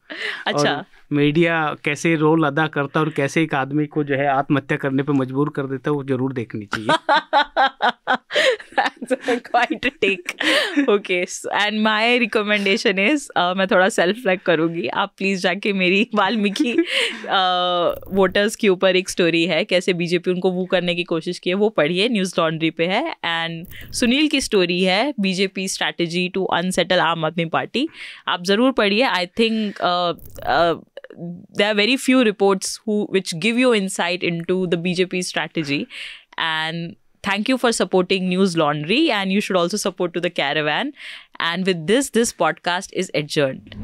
अच्छा, और मीडिया कैसे रोल अदा करता है और कैसे एक आदमी को जो है आत्महत्या करने पे मजबूर कर देता है, वो जरूर देखनी चाहिए। That's quite a take. Okay, and my recommendation is मैं थोड़ा सेल्फ फ्लैग करूँगी। आप प्लीज़ जाके मेरी वाल्मीकि वोटर्स के ऊपर एक स्टोरी है, कैसे बीजेपी उनको वू करने की कोशिश की है, वो पढ़िए, न्यूज़ लॉन्ड्री पे है। एंड सुनील की स्टोरी है बीजेपी स्ट्रैटेजी टू अनसेटल आम आदमी पार्टी, आप ज़रूर पढ़िए। I think there are very few reports which give you insight into the BJP strategy, and thank you for supporting News Laundry, and you should also support to the Caravan. And with this podcast is adjourned.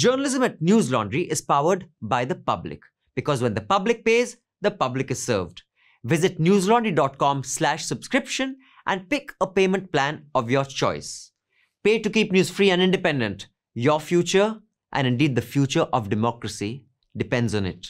Journalism at News Laundry is powered by the public, because when the public pays, the public is served. Visit newslaundry.com/subscription and pick a payment plan of your choice. Pay to keep news free and independent. Your future, and indeed the future of democracy, depends on it.